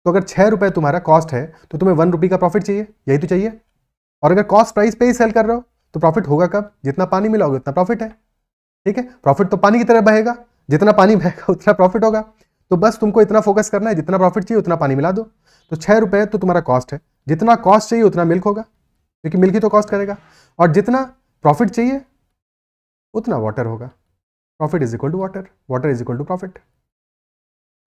[SPEAKER 1] तो अगर 6 रुपए तुम्हारा कॉस्ट है तो तुम्हें 1 रुपये का प्रॉफिट चाहिए, यही तो चाहिए। और अगर कॉस्ट प्राइस पे ही सेल कर रहे हो तो प्रॉफिट होगा कब? जितना पानी मिलाओगे उतना प्रॉफिट है। ठीक है, प्रॉफिट तो पानी की तरह बहेगा, जितना पानी बहेगा उतना प्रॉफिट होगा। तो बस तुमको इतना फोकस करना है, जितना प्रॉफिट चाहिए उतना पानी मिला दो। तो 6 रुपए तो तुम्हारा कॉस्ट है, जितना कॉस्ट चाहिए उतना मिल्क होगा, क्योंकि मिल्क ही तो कॉस्ट करेगा। और जितना प्रॉफिट चाहिए उतना वाटर होगा। Profit is equal to water, water is equal to profit.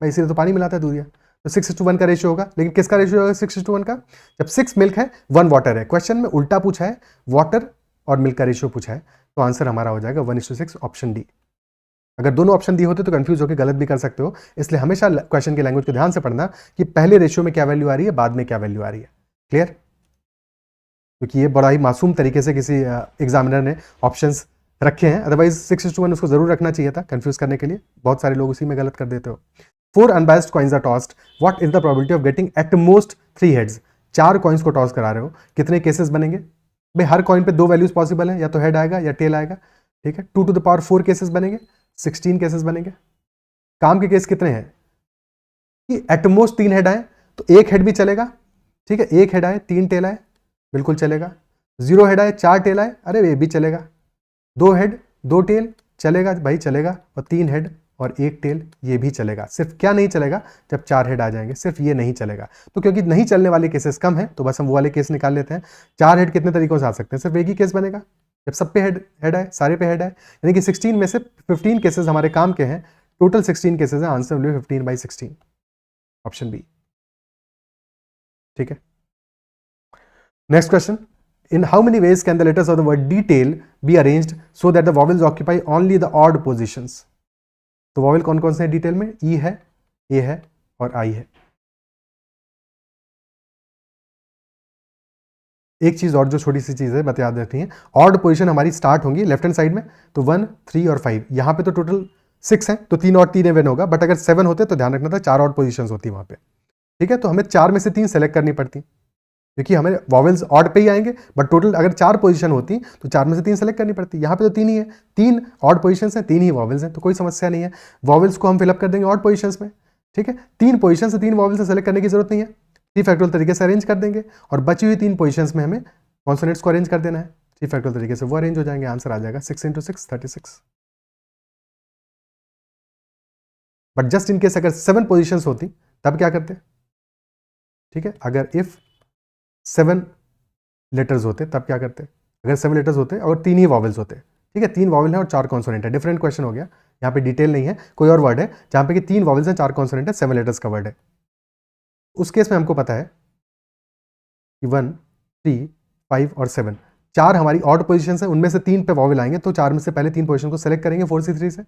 [SPEAKER 1] भाई इसीलिए तो पानी मिलाता है दूधिया। तो 6:1 का रेशियो होगा। लेकिन किसका रेशियो होगा 6:1 का? जब 6 मिल्क है 1 वाटर है। क्वेश्चन में उल्टा पूछा है, वाटर और मिल्क का रेशियो पूछा है, तो आंसर हमारा हो जाएगा 1:6, ऑप्शन डी। अगर दोनों ऑप्शन दिए होते तो कंफ्यूज होकर गलत भी कर सकते हो, इसलिए हमेशा क्वेश्चन की लैंग्वेज को ध्यान से पढ़ना कि पहले रेशियो में क्या वैल्यू आ रही है, बाद में क्या वैल्यू आ रही है। क्लियर? क्योंकि ये बड़ा ही मासूम तरीके से किसी एग्जामिनर ने ऑप्शंस रखे हैं, अदरवाइज 6:1 उसको जरूर रखना चाहिए था कंफ्यूज करने के लिए। बहुत सारे लोग उसी में गलत कर देते हो। 4 unbiased coins are tossed, what is the probability of getting at most 3 heads? 4 coins को टॉस करा रहे हो, कितने केसेस बनेंगे? भाई हर कॉइन पे 2 वैल्यूज पॉसिबल है, या तो हेड आएगा या टेल आएगा। ठीक है, 2 to the power 4 केसेस बनेंगे, 16 केसेस बनेंगे। काम के केस कितने हैं कि एटमोस्ट 3 हेड आए तो 1 हेड भी चलेगा। ठीक है, 1 हेड आए 3 टेल आए बिल्कुल चलेगा। 0 हेड आए 4 टेल आए, अरे ये भी चलेगा। 2 हेड 2 टेल चलेगा भाई, चलेगा। और 3 हेड और 1 टेल ये भी चलेगा। सिर्फ क्या नहीं चलेगा? जब 4 हेड आ जाएंगे, सिर्फ ये नहीं चलेगा। तो क्योंकि नहीं चलने वाले केसेस कम है तो बस हम वो वाले केस निकाल लेते हैं। 4 हेड कितने तरीकों से आ सकते हैं? सिर्फ एक ही केस बनेगा, जब सब पे हेड आए, सारे पे हेड आए। यानी कि 16 में से 15 केसेस हमारे काम के हैं, टोटल 16 केसेस हैं, answer will be 15/16, option B. ठीक है, next question, in how many ways can the letters of the word detail be arranged so that the vowels occupy only the odd positions? तो vowel कौन कौन से हैं detail में? ई है, ए है और आई है। एक चीज और जो छोटी सी चीज है बता देती है, ऑड पोजीशन हमारी स्टार्ट होंगी लेफ्ट हैंड साइड में, तो 1, 3 और 5। यहां पे तो टोटल 6 है, तो 3 और 3 इवन होगा। बट अगर 7 होते तो ध्यान रखना था 4 ऑड पोजीशंस होती वहां पे। ठीक है, तो हमें 4 में से 3 सेलेक्ट करनी पड़ती, क्योंकि हमें वॉवेल्स ऑड पे ही आएंगे। बट टोटल अगर 4 पोजीशन होती तो 4 में से 3 सेलेक्ट करनी पड़ती। यहाँ पे तो 3 ही है, 3 ऑड पोजीशंस हैं, 3 ही वॉवेल्स हैं, तो कोई समस्या नहीं है। वॉवेल्स को हम फिलअप कर देंगे ऑड पोजीशंस में। ठीक है, 3 पोजीशन से 3 वॉवेल्स से सेलेक्ट करने की जरूरत नहीं है, 3 फैक्टोरियल तरीके से अरेंज कर देंगे। और बची हुई 3 पोजीशंस में हमें कॉन्सोनेंट्स को अरेंज कर देना है, 3 फैक्टोरियल तरीके से वो अरेंज हो जाएंगे। आंसर आ जाएगा 6 × 6 36। बट जस्ट इन केस अगर 7 पोजीशंस होती तब क्या करते? ठीक है, अगर इफ 7 लेटर्स होते तब क्या करते? अगर 7 लेटर्स होते और 3 ही वॉवेल्स होते। ठीक है, 3 वॉवेल है और 4 कॉन्सोनेंट है। डिफरेंट क्वेश्चन हो गया, यहाँ पे डिटेल नहीं है, कोई और वर्ड है जहाँ पे कि 3 वॉवेल्स हैं, 4 कॉन्सोनेंट है, 7 लेटर्स का वर्ड है। उस केस में हमको पता है कि 1, 3, 5 और 7 4 हमारी ऑड पोजीशंस है, उनमें से 3 पे वॉवेल आएंगे, तो 4 में से पहले 3 पोजीशन को सेलेक्ट करेंगे 4C3 से।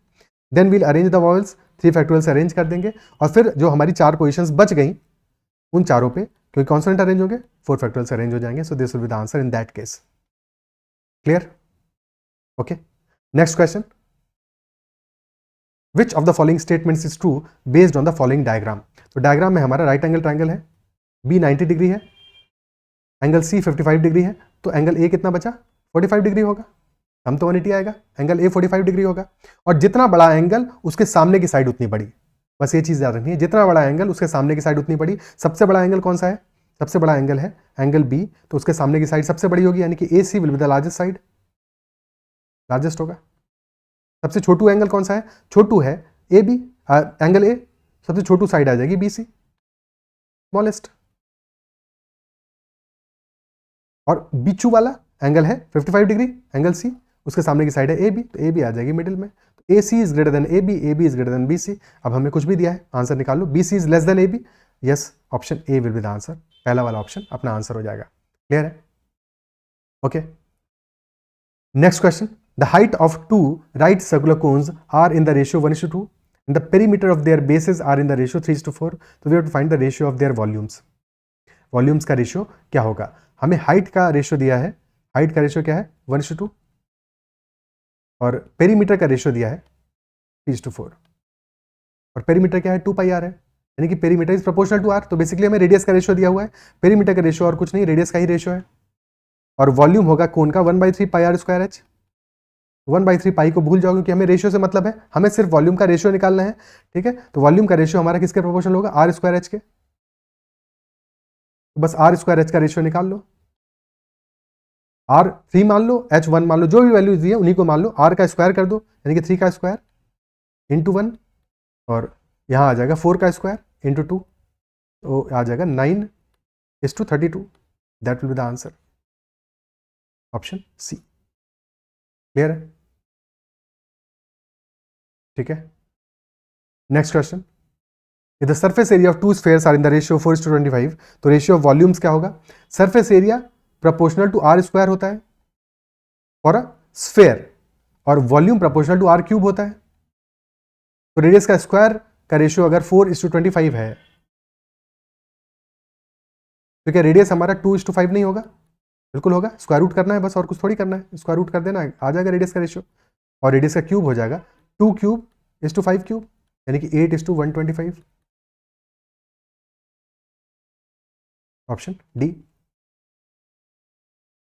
[SPEAKER 1] Then we'll arrange the vowels, 3 factorial से अरेंज कर देंगे। और फिर जो हमारी 4 पोजीशंस बच गई उन चारों पे क्योंकि कॉन्सोनेंट अरेंज होंगे 4 फैक्टोरियल से अरेंज हो जाएंगे। So this will be the answer in that case. Clear? Okay, next question, which of the following statements is true based on the following diagram? तो डायग्राम में हमारा राइट एंगल ट्रायंगल है, B 90 degree है, angle C 55 degree है, तो angle A कितना बचा? 45 degree होगा। हम तो 180 आएगा, एंगल ए 45 डिग्री होगा। और जितना बड़ा एंगल उसके सामने की साइड उतनी बड़ी, बस ये चीज याद रखनी है, जितना बड़ा एंगल उसके सामने की साइड उतनी बड़ी। सबसे बड़ा एंगल कौन सा है? सबसे बड़ा एंगल है एंगल बी, तो उसके सामने की साइड सबसे बड़ी होगी, यानी कि A C will be the largest side, largest होगा। सबसे छोटू एंगल कौन सा है? छोटू है ए बी, एंगल ए, सबसे छोटू साइड आ जाएगी बी सी, स्मॉलेस्ट। और बीचू वाला एंगल है 55 डिग्री, एंगल सी, उसके सामने की साइड है ए बी, तो ए बी आ जाएगी मिडिल में। तो A C is greater than A B is greater than B C. अब हमने कुछ भी दिया है, आंसर निकाल लो। B C is less than A B, yes, option A will be the answer. पहला वाला ऑप्शन अपना आंसर हो जाएगा। क्लियर है? Okay, next question, the height of 2 right circular cones are in the ratio 1:2 and the perimeter of their bases are in the ratio 3:4. तो we have to find the ratio of their volumes. Volumes का ratio क्या होगा? हमें height का ratio दिया है, height का ratio क्या है? 1:2, और पेरीमीटर का रेशियो दिया है 3:4, और पेरीमीटर क्या है? 2πr है, यानी कि perimeter is proportional to R. तो बेसिकली हमें रेडियस का रेशियो दिया हुआ है, पेरीमीटर का रेशियो और कुछ नहीं, रेडियस का ही रेशियो है। और वॉल्यूम होगा कौन का 1/3 पाई आर स्क्वायर एच। 1/3 पाई को भूल जाओ क्योंकि हमें रेशियो से मतलब है, हमें सिर्फ वॉल्यूम का रेशियो निकालना है। ठीक है, तो वॉल्यूम का रेशियो हमारा किसके प्रोपोर्शनल होगा, आर स्क्वायर एच के। तो बस आर स्क्वायर एच का रेशियो निकाल लो, R3 मान लो, H1 मान लो, जो भी वैल्यूज दी है उन्हीं को मान लो, R का स्क्वायर कर दो यानी कि 3 का स्क्वायर इंटू 1, और यहाँ आ जाएगा 4 का स्क्वायर इंटू 2, तो आ जाएगा 9:32। That will be the answer, option C. Clear है? ठीक है, next question. The surface area of two spheres are in the ratio 4:25, तो रेशियो ऑफ वॉल्यूम्स क्या होगा, surface area proportional to R square होता है फॉर अ स्फेयर, और volume proportional to R cube होता है। तो रेडियस का स्क्वायर का रेशियो अगर 4:25 है, तो क्या रेडियस हमारा 2:5 नहीं होगा? बिल्कुल होगा, स्क्वायर रूट करना है बस, और कुछ थोड़ी करना है, स्क्वायर रूट कर देना है, आ जाएगा रेडियस का रेशियो, और रेडियस का क्यूब हो जाएगा 2 क्यूब 5 क्यूब, यानी कि 8:125, option D.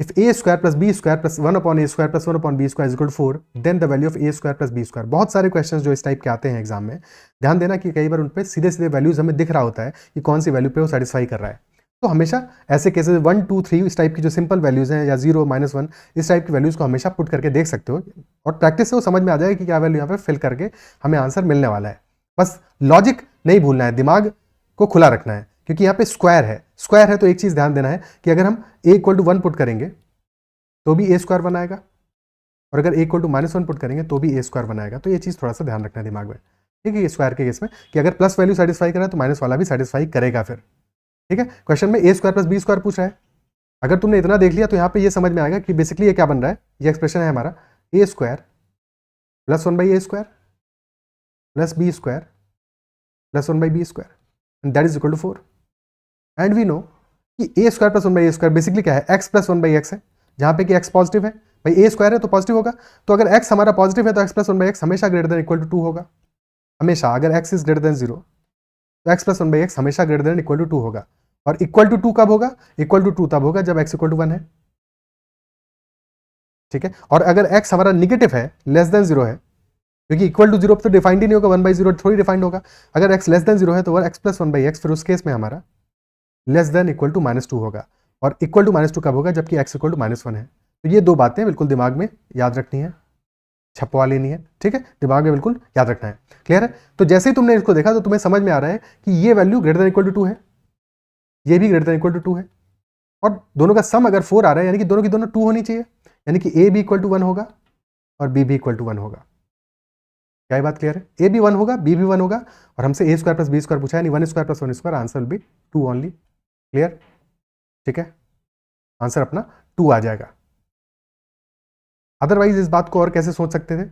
[SPEAKER 1] If a square plus b square plus 1 upon a square plus 1 upon b square is equal to 4, then the value of a square plus b square। बहुत सारे questions जो इस type के आते हैं exam में, ध्यान देना कि कई बार उन पे सीधे सीधे वैल्यूज हमें दिख रहा होता है कि कौन सी वैल्यू पे वो सेटिस्फाई कर रहा है। तो हमेशा ऐसे केसेस 1 2 3 इस टाइप की जो सिंपल वैल्यूज हैं, या 0 -1 इस टाइप की वैल्यूज को हमेशा पुट करके देख सकते हो, और प्रैक्टिस से वो समझ में आ जाएगा कि क्या वैल्यू यहाँ पे फिल करके हमें आंसर मिलने वाला है। बस लॉजिक नहीं भूलना है, दिमाग को खुला रखना है, क्योंकि यहाँ पे स्क्वायर है, स्क्वायर है तो एक चीज ध्यान देना है कि अगर हम a = 1 पुट करेंगे तो भी a स्क्वायर बनाएगा, और अगर a = -1 पुट करेंगे तो भी a स्क्वायर बनाएगा। तो ये चीज़ थोड़ा सा ध्यान रखना है दिमाग में, ठीक है, स्क्वायर के केस में कि अगर प्लस वैल्यू सेटिस्फाई करा तो माइनस वाला भी सेटिस्फाई करेगा फिर। ठीक है, क्वेश्चन में a square plus b square पूछ रहा है, अगर तुमने इतना देख लिया तो यहाँ पे ये समझ में आएगा कि बेसिकली ये क्या बन रहा है, ये एक्सप्रेशन है हमारा a square plus 1/a square plus b square plus 1/b square, and that is equal to 4। And we know कि a square plus 1/a square basically क्या है, x प्लस 1/x है, जहां पे कि x पॉजिटिव है, भाई a स्क्वायर है तो पॉजिटिव होगा, तो अगर x हमारा पॉजिटिव है तो x प्लस 1/x हमेशा ग्रेटर देन इक्वल टू 2 होगा, हमेशा। अगर x इज ग्रेटर देन 0 तो x प्लस 1/x हमेशा ग्रेटर देन इक्वल टू 2 होगा, और इक्वल टू 2 कब होगा, इक्वल टू 2 तब होगा जब x इक्वल टू 1 है। ठीक है, और अगर x हमारा निगेटिव है, लेस देन 0 है, क्योंकि इक्वल टू 0 तो डिफाइंड ही नहीं होगा, 1/0 थोड़ी डिफाइंड होगा, अगर x लेस देन 0 है तो x प्लस 1/x फिर उस केस में हमारा लेस देन इक्वल टू -2 होगा, और इक्वल टू -2 कब होगा, जबकि x इक्वल टू -1 है। तो ये दो बातें बिल्कुल दिमाग में याद रखनी है, छपवा लेनी है, ठीक है, दिमाग में बिल्कुल याद रखना है। क्लियर है? तो जैसे ही तुमने इसको देखा तो तुम्हें समझ में आ रहा है कि ये value greater than equal to 2 है, ये भी ग्रेटर देन इक्वल टू 2 है, और दोनों का सम अगर 4 आ रहा है यानी कि दोनों की दोनों 2 होनी चाहिए, यानी कि a भी इक्वल टू 1 होगा और b भी इक्वल टू 1 होगा। क्या ये बात क्लियर है? a भी 1 होगा, b भी 1 होगा, और हमसे a square plus b square पूछा है, यानी 1 square plus 1 square, answer will B 2 only. Clear? ठीक है, आंसर अपना 2 आ जाएगा। अदरवाइज इस बात को और कैसे सोच सकते थे,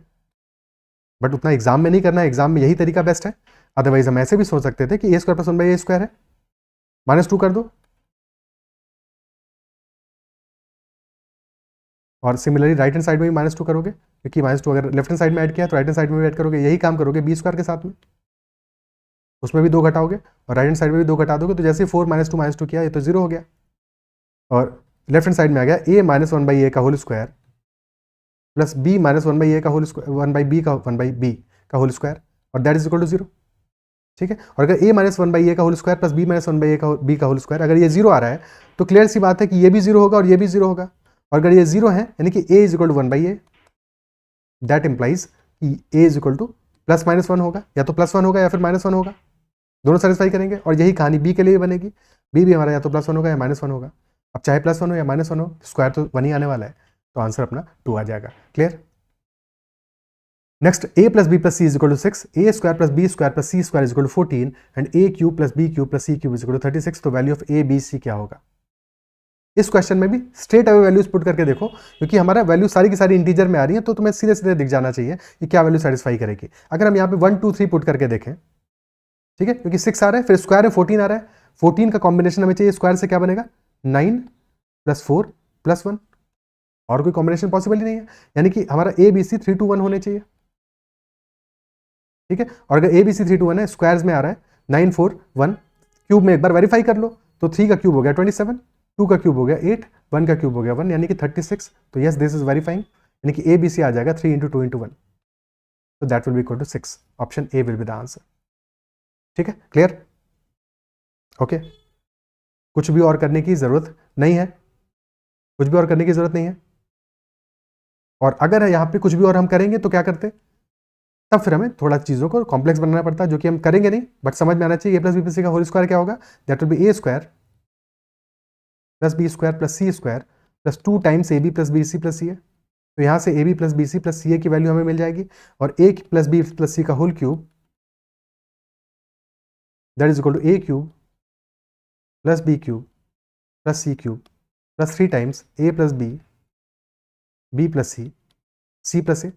[SPEAKER 1] बट उतना एग्जाम में नहीं करना है, एग्जाम में यही तरीका बेस्ट है। अदरवाइज हम ऐसे भी सोच सकते थे कि a square plus 1/a square है, -2 कर दो, और सिमिलरली राइट हैंड साइड में भी -2 करोगे, क्योंकि -2 अगर लेफ्ट हैंड साइड में ऐड किया तो राइट हैंड साइड में भी ऐड करोगे, यही काम करोगे b स्क्वायर के साथ में, उसमें भी 2 घटाओगे और राइट हैंड साइड में भी 2 घटा दोगे, तो जैसे 4 -2 किया ये तो 0 हो गया, और लेफ्ट हैंड साइड में आ गया a -1/a का whole square plus b -1/a का होल स्क्वायर 1/b का होल स्क्वायर, और दैट इज इक्वल टू 0। ठीक है, और अगर a -1/a का whole square plus b -1/a का b का होल स्क्वायर, अगर ये 0 आ रहा है तो क्लियर सी बात है कि ये भी 0 होगा और ये भी 0 होगा, और अगर ये 0 है यानी कि a is equal to 1/a, that implies कि a इज इक्वल टू +-1 होगा, या तो +1 होगा या फिर -1 होगा, दोनों सेटिस्फाई करेंगे, और यही कहानी b के लिए बनेगी, b भी हमारा या तो +1 होगा या -1 होगा। अब चाहे +1 हो या -1 हो, स्क्वायर तो 1 ही आने वाला है, तो आंसर अपना 2 आ जाएगा। Clear? Next, a plus B plus C is equal to 6, a square plus B square plus C square is equal to 14, and a cube plus b cube plus c cube is equal to 36। तो value of a b c क्या होगा? इस question में भी straight away values put करके देखो, क्योंकि हमारा वैल्यू सारी की सारी इंटीजर में आ रही है, तो तुम्हें सीधे सीधे दिख जाना चाहिए कि क्या वैल्यू सेटिस्फाई करेगी। अगर हम यहाँ पे 1 2 3 पुट करके देखें, ठीक है, क्योंकि 6 आ रहा है, फिर स्क्वायर में 14 आ रहा है, 14 का कॉम्बिनेशन हमें चाहिए, स्क्वायर से क्या बनेगा 9 + 4 + 1, और कोई कॉम्बिनेशन पॉसिबल ही नहीं है, यानी कि हमारा a b c 3 2 1 होने चाहिए। ठीक है, और अगर a b c 3 2 1 है, स्क्वायर्स में आ रहा है 9 4 1, क्यूब में एक बार वेरीफाई कर लो, तो 3 का क्यूब हो गया 27, 2 का क्यूब हो गया 8, 1 का क्यूब हो गया 1, यानी कि 36. तो यस, दिस इज वेरीफाइंग, यानी कि ए बी सी आ जाएगा 3 इंटू 2 इंटू 1. तो that will be equal to 6. Option A will be the answer. ठीक है, क्लियर? ओके, कुछ भी और करने की जरूरत नहीं है, कुछ भी और करने की जरूरत नहीं है. और अगर यहाँ पे कुछ भी और हम करेंगे तो क्या करते, तब फिर हमें थोड़ा चीज़ों को कॉम्प्लेक्स बनाना पड़ता है, जो कि हम करेंगे नहीं, बट समझ में आना चाहिए. A plus B plus C का होल स्क्वायर क्या होगा, that will be A square plus B square plus C square plus 2 times A B plus B C plus C है. तो यहाँ से A B plus B C plus C A की value हमें मिल जाएगी, और A plus B plus C का whole cube that is equal to A cube plus B cube plus C cube plus 3 times A plus B plus C plus A.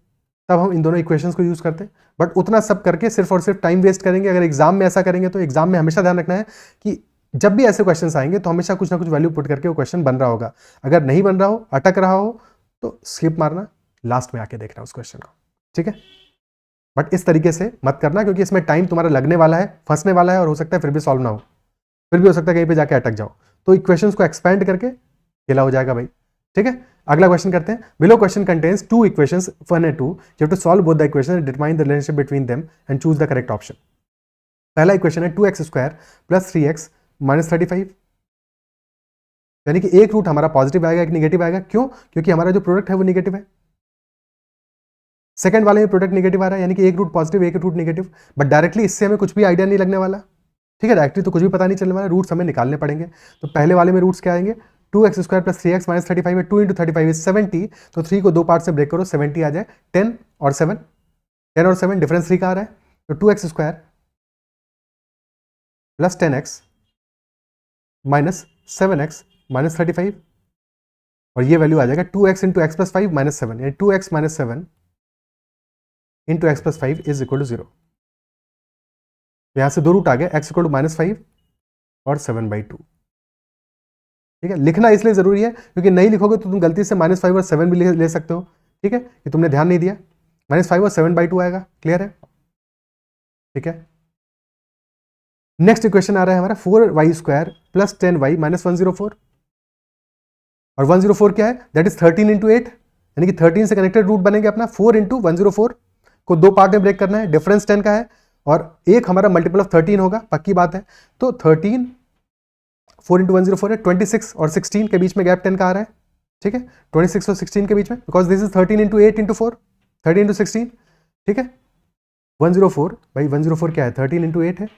[SPEAKER 1] तब हम इन दोनों equations को यूज करते हैं. बट उतना सब करके सिर्फ और सिर्फ टाइम वेस्ट करेंगे. अगर एग्जाम में ऐसा करेंगे तो एग्जाम में हमेशा ध्यान रखना है कि जब भी ऐसे क्वेश्चंस आएंगे तो हमेशा कुछ ना कुछ वैल्यू पुट करके वो क्वेश्चन बन रहा होगा. अगर नहीं बन रहा हो, अटक रहा हो, तो स्किप मारना, लास्ट में आके देखना उस क्वेश्चन को. ठीक है, बट इस तरीके से मत करना, क्योंकि इसमें टाइम तुम्हारा लगने वाला है, फंसने वाला है, और हो सकता है फिर भी सॉल्व ना हो, फिर भी हो सकता है कहीं पे जाके अटक जाओ. तो इक्वेशंस को एक्सपेंड करके खेला हो जाएगा भाई. ठीक है, अगला क्वेश्चन करते हैं. Below question contains 2 equations 1 and 2. You have to solve both the equation and determine the relationship between them and choose the correct option. पहला इक्वेशन है 2x square plus 3x minus 35, यानी कि एक रूट हमारा positive आएगा, एक negative आएगा. क्यों? क्योंकि हमारा जो प्रोडक्ट है वो निगेटिव है. सेकंड वाले में प्रोडक्ट निगेटिव आ रहा है, यानी कि एक रूट पॉजिटिव एक रूट निगेटिव. बट डायरेक्टली इससे हमें कुछ भी आइडिया नहीं लगने वाला. ठीक है, डायरेक्टली तो कुछ भी पता नहीं चलने वाला, रूट्स हमें निकालने पड़ेंगे. तो पहले वाले में रूट्स क्या आएंगे, 2x square plus 3x minus 35 में 2 इंटू 35 इज 70. तो 3 को 2 पार्ट से ब्रेक करो, 70 आ जाए. 10 और 7 डिफरेंस 3 का आ रहा है. तो 2x square plus 10x minus 7x minus 35, और ये वैल्यू आ जाएगा 2x into X plus 5 minus 7, यानी 2x minus 7 into X plus 5 is equal to 0. यहां से दो रूट आ गए, x इक्वल टू माइनस 5 और 7/2. ठीक है, लिखना इसलिए जरूरी है क्योंकि नहीं लिखोगे तो तुम गलती से -5 और 7 भी ले सकते हो. ठीक है, कि तुमने ध्यान नहीं दिया. -5 और 7/2 आएगा. क्लियर है? ठीक है, नेक्स्ट इक्वेशन आ रहा है हमारा 4y square plus 10y minus 104. और 104 क्या है, दैट इज 13 इंटू 8, यानी कि 13 से कनेक्टेड रूट बनेंगे अपना. 4 इंटू 104 को 2 पार्ट में ब्रेक करना है, डिफरेंस 10 का है, और एक हमारा मल्टीपल ऑफ 13 होगा, पक्की बात है. तो 13 4 इंटू 104 है. 26 और 16 के बीच में गैप 10 का आ रहा है. ठीक है, 26 और 16 के बीच में, because this is 13 into 8 into 4, 13 into 16. ठीक है, 104 भाई, 104 क्या है, 13 इंटू 8 है,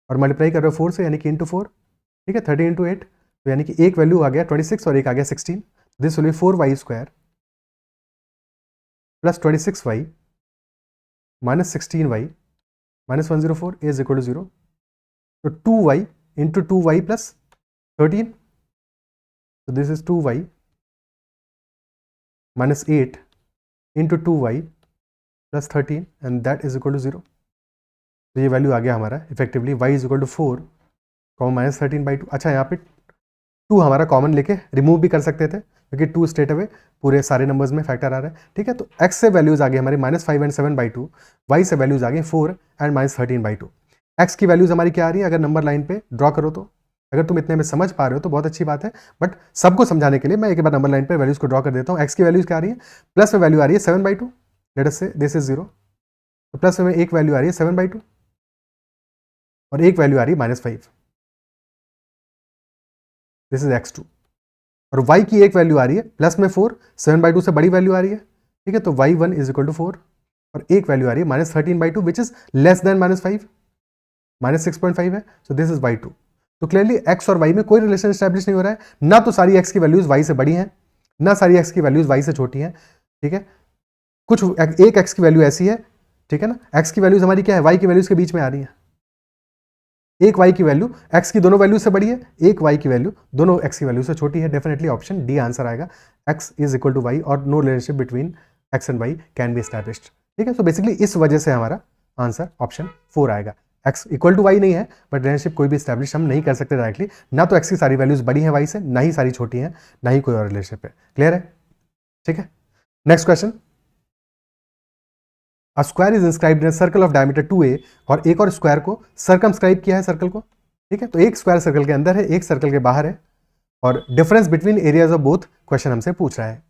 [SPEAKER 1] और मल्टीप्लाई कर रहे हो 4 से, यानी कि इंटू 4. ठीक है, 13 इंटू 8, तो यानी कि एक वैल्यू आ गया 26 और एक आ गया 16. This will be 4y square plus 26y minus 16y minus 104 is equal to 0. तो 2y into 2y plus 13, so this is 2y minus 8 into 2y plus 13 and that is equal to 0. तो ये value आ गया हमारा effectively y is equal to 4 common minus 13/2. अच्छा, यहाँ पे 2 हमारा common लेके रिमूव भी कर सकते थे, क्योंकि 2 स्ट्रेट अवे पूरे सारे नंबर्स में फैक्टर आ रहा है. ठीक है, तो x से वैल्यूज आ गई हमारी -5 and 7/2, y से वैल्यूज आ गई 4 and माइनस 13/2. x की वैल्यूज हमारी क्या आ रही है, अगर नंबर लाइन पे ड्रॉ करो तो, अगर तुम इतने में समझ पा रहे हो तो बहुत अच्छी बात है, बट सबको समझाने के लिए मैं एक बार नंबर लाइन पे वैल्यूज को ड्रॉ कर देता हूँ. x की वैल्यूज क्या आ रही है, प्लस में वैल्यू आ रही है 7/2, late us say this is 0. तो प्लस में एक वैल्यू आ रही है 7/2 और एक वैल्यू आ रही है -5, दिस इज x2. और y की एक वैल्यू आ रही है प्लस में 4, 7/2 से बड़ी वैल्यू आ रही है. ठीक है, तो y1 इज इक्वल टू 4, और एक वैल्यू आ रही है -13/2 विच इज लेस देन -5, -6.5 है. So this is y2. तो क्लियरली x और y में कोई रिलेशन स्टैब्लिश नहीं हो रहा है. ना तो सारी x की वैल्यूज y से बड़ी हैं, ना सारी x की वैल्यूज y से छोटी हैं. ठीक है, कुछ एक x की वैल्यू ऐसी है, ठीक है ना, x की वैल्यूज हमारी क्या है, y की वैल्यूज के बीच में आ रही है. एक y की वैल्यू x की दोनों वैल्यू से बड़ी है, एक y की वैल्यू दोनों x की वैल्यू से छोटी है. डेफिनेटली ऑप्शन डी आंसर आएगा. x is equal to y और no relationship between x and y can be established. ठीक है, तो बेसिकली इस वजह से हमारा आंसर ऑप्शन 4 आएगा. x इक्वल टू y नहीं है, बट रिलेशनशिप कोई भी एस्टैब्लिश हम नहीं कर सकते डायरेक्टली. ना तो x की सारी वैल्यूज बड़ी हैं y से, ना ही सारी छोटी हैं, ना ही कोई और रिलेशनशिप है. क्लियर है? ठीक है, next question. A square is inscribed in circle of diameter 2a, और एक और स्क्वायर को सर्कमस्क्राइब किया है सर्कल को. ठीक है, तो एक स्क्वायर सर्कल के अंदर है, एक सर्कल के बाहर है, और difference between areas of both question हमसे पूछ रहा है।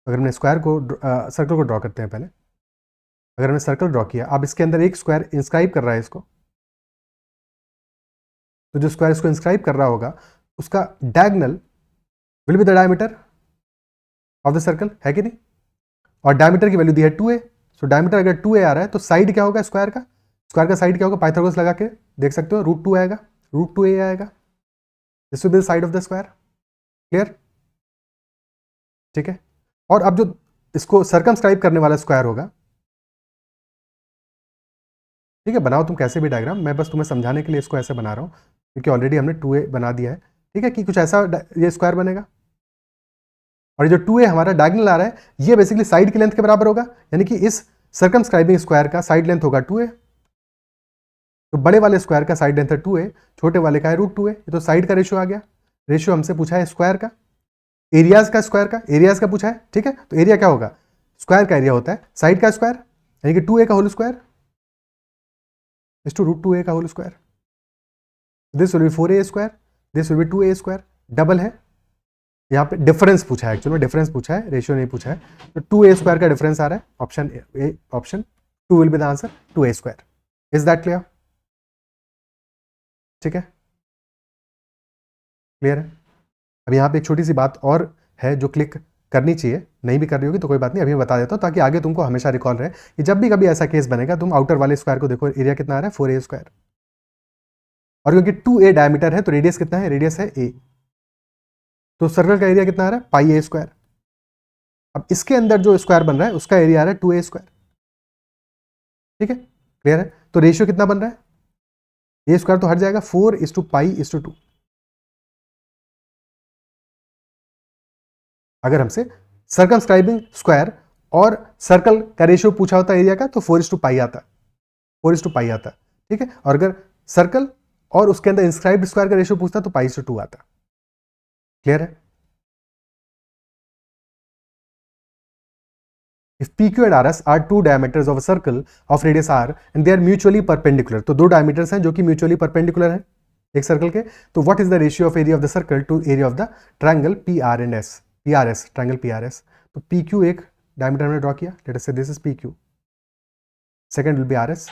[SPEAKER 1] अगर हमने स्क्वायर को सर्कल को ड्रॉ करते हैं पहले, अगर हमने सर्कल ड्रॉ किया, अब इसके अंदर एक स्क्वायर इंस्क्राइब कर रहा है इसको, तो जो स्क्वायर इसको इंस्क्राइब कर रहा होगा उसका diagonal will be the diameter of the circle, है कि नहीं? और डायमीटर की वैल्यू दी है 2a, सो डायमीटर अगर 2a आ रहा है तो साइड क्या होगा स्क्वायर का? स्क्वायर का साइड क्या होगा? पाइथागोरस लगा के देख सकते हो, √2 आएगा, √2a आएगा। This will be the side of the square. Clear? ठीक है। और अब जो इसको सर्कमस्क्राइब करने वाला स्क्वायर होगा, ठीक है, बनाओ तुम कैसे भी डायग्राम, मैं बस तुम्हें समझाने के लिए इसको ऐसे बना रहा हूँ क्योंकि ऑलरेडी हमने 2a बना दिया है। ठीक है, कि कुछ ऐसा ये स्क्वायर बनेगा और ये जो 2a हमारा डायगोनल आ रहा है ये बेसिकली साइड की लेंथ के बराबर होगा, यानी कि इस सर्कमस्क्राइबिंग स्क्वायर का साइड लेंथ होगा 2a। तो बड़े वाले स्क्वायर का साइड लेंथ है 2a, छोटे वाले का है √2a। ये तो साइड का रेशियो आ गया। रेशियो हमसे पूछा है स्क्वायर का, एरियाज का, स्क्वायर का, एरियाज का पूछा है। ठीक है, तो एरिया क्या होगा? स्क्वायर का एरिया होता है साइड का स्क्वायर, यानी कि 2a का whole square is to √2a का whole square. This will be 4a square, this will be 2a square. Double है, यहाँ पे डिफरेंस पूछा है, एक्चुअली डिफरेंस पूछा है, रेशियो नहीं पूछा है। तो 2a स्क्वायर का डिफरेंस आ रहा है, option A, option 2 will be the answer, 2a square. Is that clear? ठीक है, क्लियर है। अब यहाँ पे एक छोटी सी बात और है जो क्लिक करनी चाहिए, नहीं भी कर रही होगी तो कोई बात नहीं, अभी मैं बता देता हूँ ताकि आगे तुमको हमेशा रिकॉल रहे कि जब भी कभी ऐसा केस बनेगा तुम आउटर वाले स्क्वायर को देखो, एरिया कितना आ रहा है? 4a square. और क्योंकि 2a डायमीटर है तो रेडियस कितना है? रेडियस है a, तो सर्कल का एरिया कितना आ रहा है? पाई a स्क्वायर। अब इसके अंदर जो स्क्वायर बन रहा है उसका एरिया आ रहा है 2a स्क्वायर। ठीक है, क्लियर है। तो रेशियो कितना बन रहा है? a स्क्वायर तो हट जाएगा, 4:π/2। अगर हमसे सर्कमस्क्राइबिंग स्क्वायर और सर्कल का रेशियो पूछा होता एरिया का तो 4:π आता, 4:π आता। ठीक है, और अगर सर्कल और उसके अंदर इंस्क्राइब्ड स्क्वायर का रेशियो पूछता तो π/2 आता। क्लियर है? If PQ and RS are two diameters of a circle of radius r and they are mutually perpendicular, तो दो डायमीटर्स हैं जो कि म्यूचुअली परपेंडिकुलर हैं एक सर्कल के, तो what is the ratio of area of the circle to area of the triangle PRS, triangle PRS। तो PQ एक डायमीटर हमने ड्रॉ किया, let us say this is PQ, second will be RS,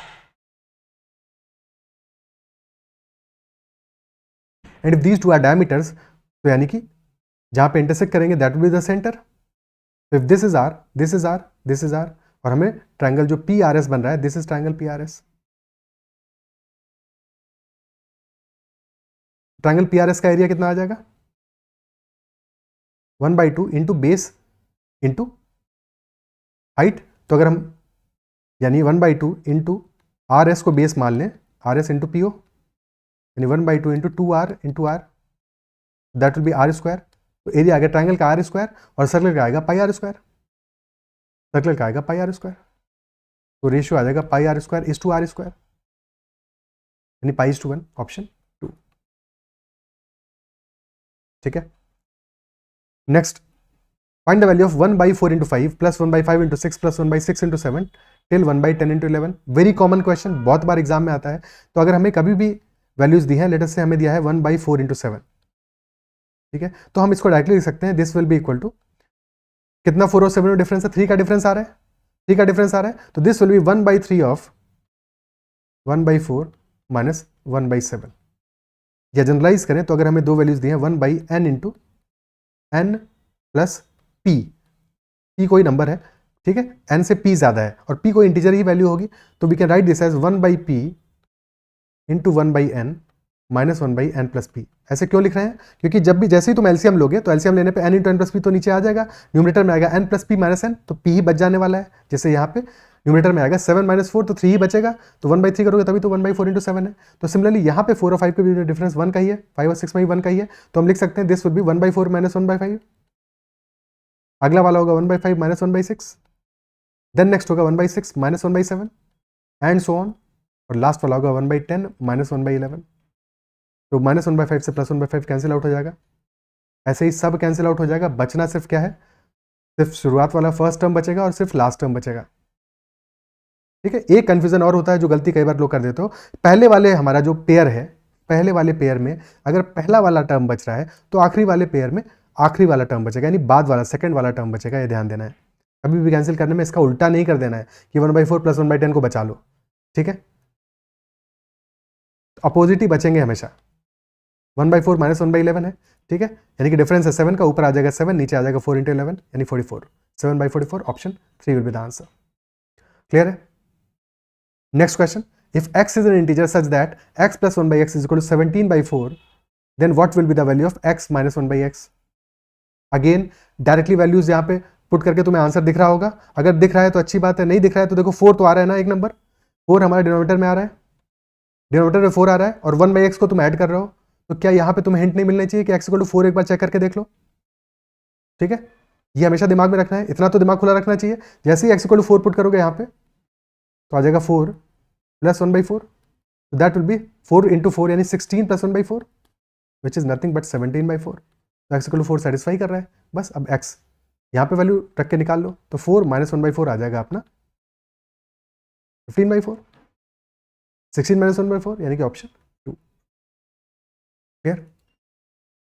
[SPEAKER 1] and if these two are diameters, तो यानी कि जहां पे intersect करेंगे that will be the centre. तो if this is R, this is R, this is R, और हमें triangle जो PRS बन रहा है, this is triangle PRS। Triangle PRS का एरिया कितना आ जाएगा? 1/2 इंटू बेस इंटू हाइट। तो अगर हम यानी 1/2 इंटू RS को बेस मान लें, RS इंटू PO, यानी 1/2 into 2R into R, that will B R square. तो एरिया आ गया ट्रायंगल का R स्क्वायर और सर्कल का आएगा πr स्क्वायर, सर्कल का आएगा πr स्क्वायर। तो रेशियो आ जाएगा πr square is to R square, यानी π/1, ऑप्शन 2। ठीक है, next, find the value of 1/4 into 5 plus 1/5 into 6 plus 1/6 into 7 till 1/10 into 11। Very common question, बहुत बार एग्जाम में आता है। तो अगर हमें कभी भी वैल्यूज दी है, लेट अस से हमें दिया है 1/4 इंटू 7, ठीक है, तो हम इसको डायरेक्टली लिख सकते हैं, this will be equal to कितना 4 और 7 में डिफरेंस है? 3 का डिफरेंस आ रहा है, 3 का डिफरेंस आ रहा है, तो this will B 1/3 of 1/4 minus 1/7। या जनरलाइज करें तो अगर हमें दो वैल्यूज दी हैं 1/n into n plus p, p कोई नंबर है, ठीक है, n से p ज्यादा है और p कोई इंटीजर ही वैल्यू होगी, तो we can write this as 1/p into 1/n minus 1/n plus p। ऐसे क्यों लिख रहे हैं? क्योंकि जब भी जैसे ही तुम एलसीएम लोगे तो एलसीएम लेने पे n into n plus p तो नीचे आ जाएगा, न्यूमरेटर में आएगा n plus p minus n, तो p ही बच जाने वाला है। जैसे यहाँ पे न्यूमरेटर में आएगा 7 माइनस 4 तो 3 ही बचेगा, तो 1/3 करोगे तभी तो 1/4 इंटू 7 है। तो सिमिलरली यहाँ पे 4 और 5 के बीच में डिफरेंस 1 का ही है, 5 और 6 में ही 1 का ही है, तो हम लिख सकते हैं दिस विल बी 1/4 माइनस 1/5। अगला वाला होगा 1/5 माइनस 1/6, देन नेक्स्ट होगा 1/6 माइनस 1/7 एंड सो ऑन, और लास्ट वाला होगा 1/10 माइनस 1/11। तो माइनस 1/5 से प्लस 1/5 कैंसिल आउट हो जाएगा, ऐसे ही सब कैंसिल आउट हो जाएगा। बचना सिर्फ क्या है? सिर्फ शुरुआत वाला फर्स्ट टर्म बचेगा और सिर्फ लास्ट टर्म बचेगा। ठीक है, एक कंफ्यूजन और होता है जो गलती कई बार लोग कर देते हो, पहले वाले हमारा जो पेयर है पहले वाले पेयर में अगर पहला वाला टर्म बच रहा है तो आखिरी वाले पेयर में आखिरी वाला टर्म बचेगा, यानी बाद वाला सेकंड वाला टर्म बचेगा, ये ध्यान देना है। कभी भी कैंसिल करने में इसका उल्टा नहीं कर देना है कि 1/4 प्लस 1/10 को बचा लो, ठीक है। अपोजिट ही बचेंगे हमेशा। 1/4 माइनस 1/11 है, ठीक है, यानी कि डिफरेंस है 7 का, ऊपर आ जाएगा 7, नीचे आ जाएगा 4 × 11 यानी 44। 7/44 option 3 will be the answer. Clear है। Next question, if x is an integer such that x plus 1/x is equal to 17/4, then what will be the value of x minus 1/x? Again directly values यहाँ पे put करके तुम्हें answer दिख रहा होगा। अगर दिख रहा है तो अच्छी बात है, नहीं दिख रहा है तो देखो 4 तो आ रहा है ना, एक नंबर 4 हमारे डिनोमिनेटर में आ रहा है, डिनोमिनेटर में 4 आ रहा है और 1/x को तुम ऐड कर रहे हो, तो क्या यहाँ पे तुम्हें हिंट नहीं मिलना चाहिए कि x = 4 एक बार चेक करके देख लो, ठीक है। ये हमेशा दिमाग में रखना है, इतना तो दिमाग खुला रखना चाहिए। जैसे ही x = 4 पुट करोगे यहाँ पे तो आ जाएगा 4 + 1/4, दैट विल बी 4 × 4 यानी 16 + 1/4 विच इज नथिंग बट 17/4। तो x = 4 सेटिस्फाई कर रहा है। बस अब x यहाँ पे वैल्यू रख के निकाल लो, तो 4 - 1/4 आ जाएगा अपना 15/4, 16 - 1/4 यानी कि ऑप्शन 2। क्लियर।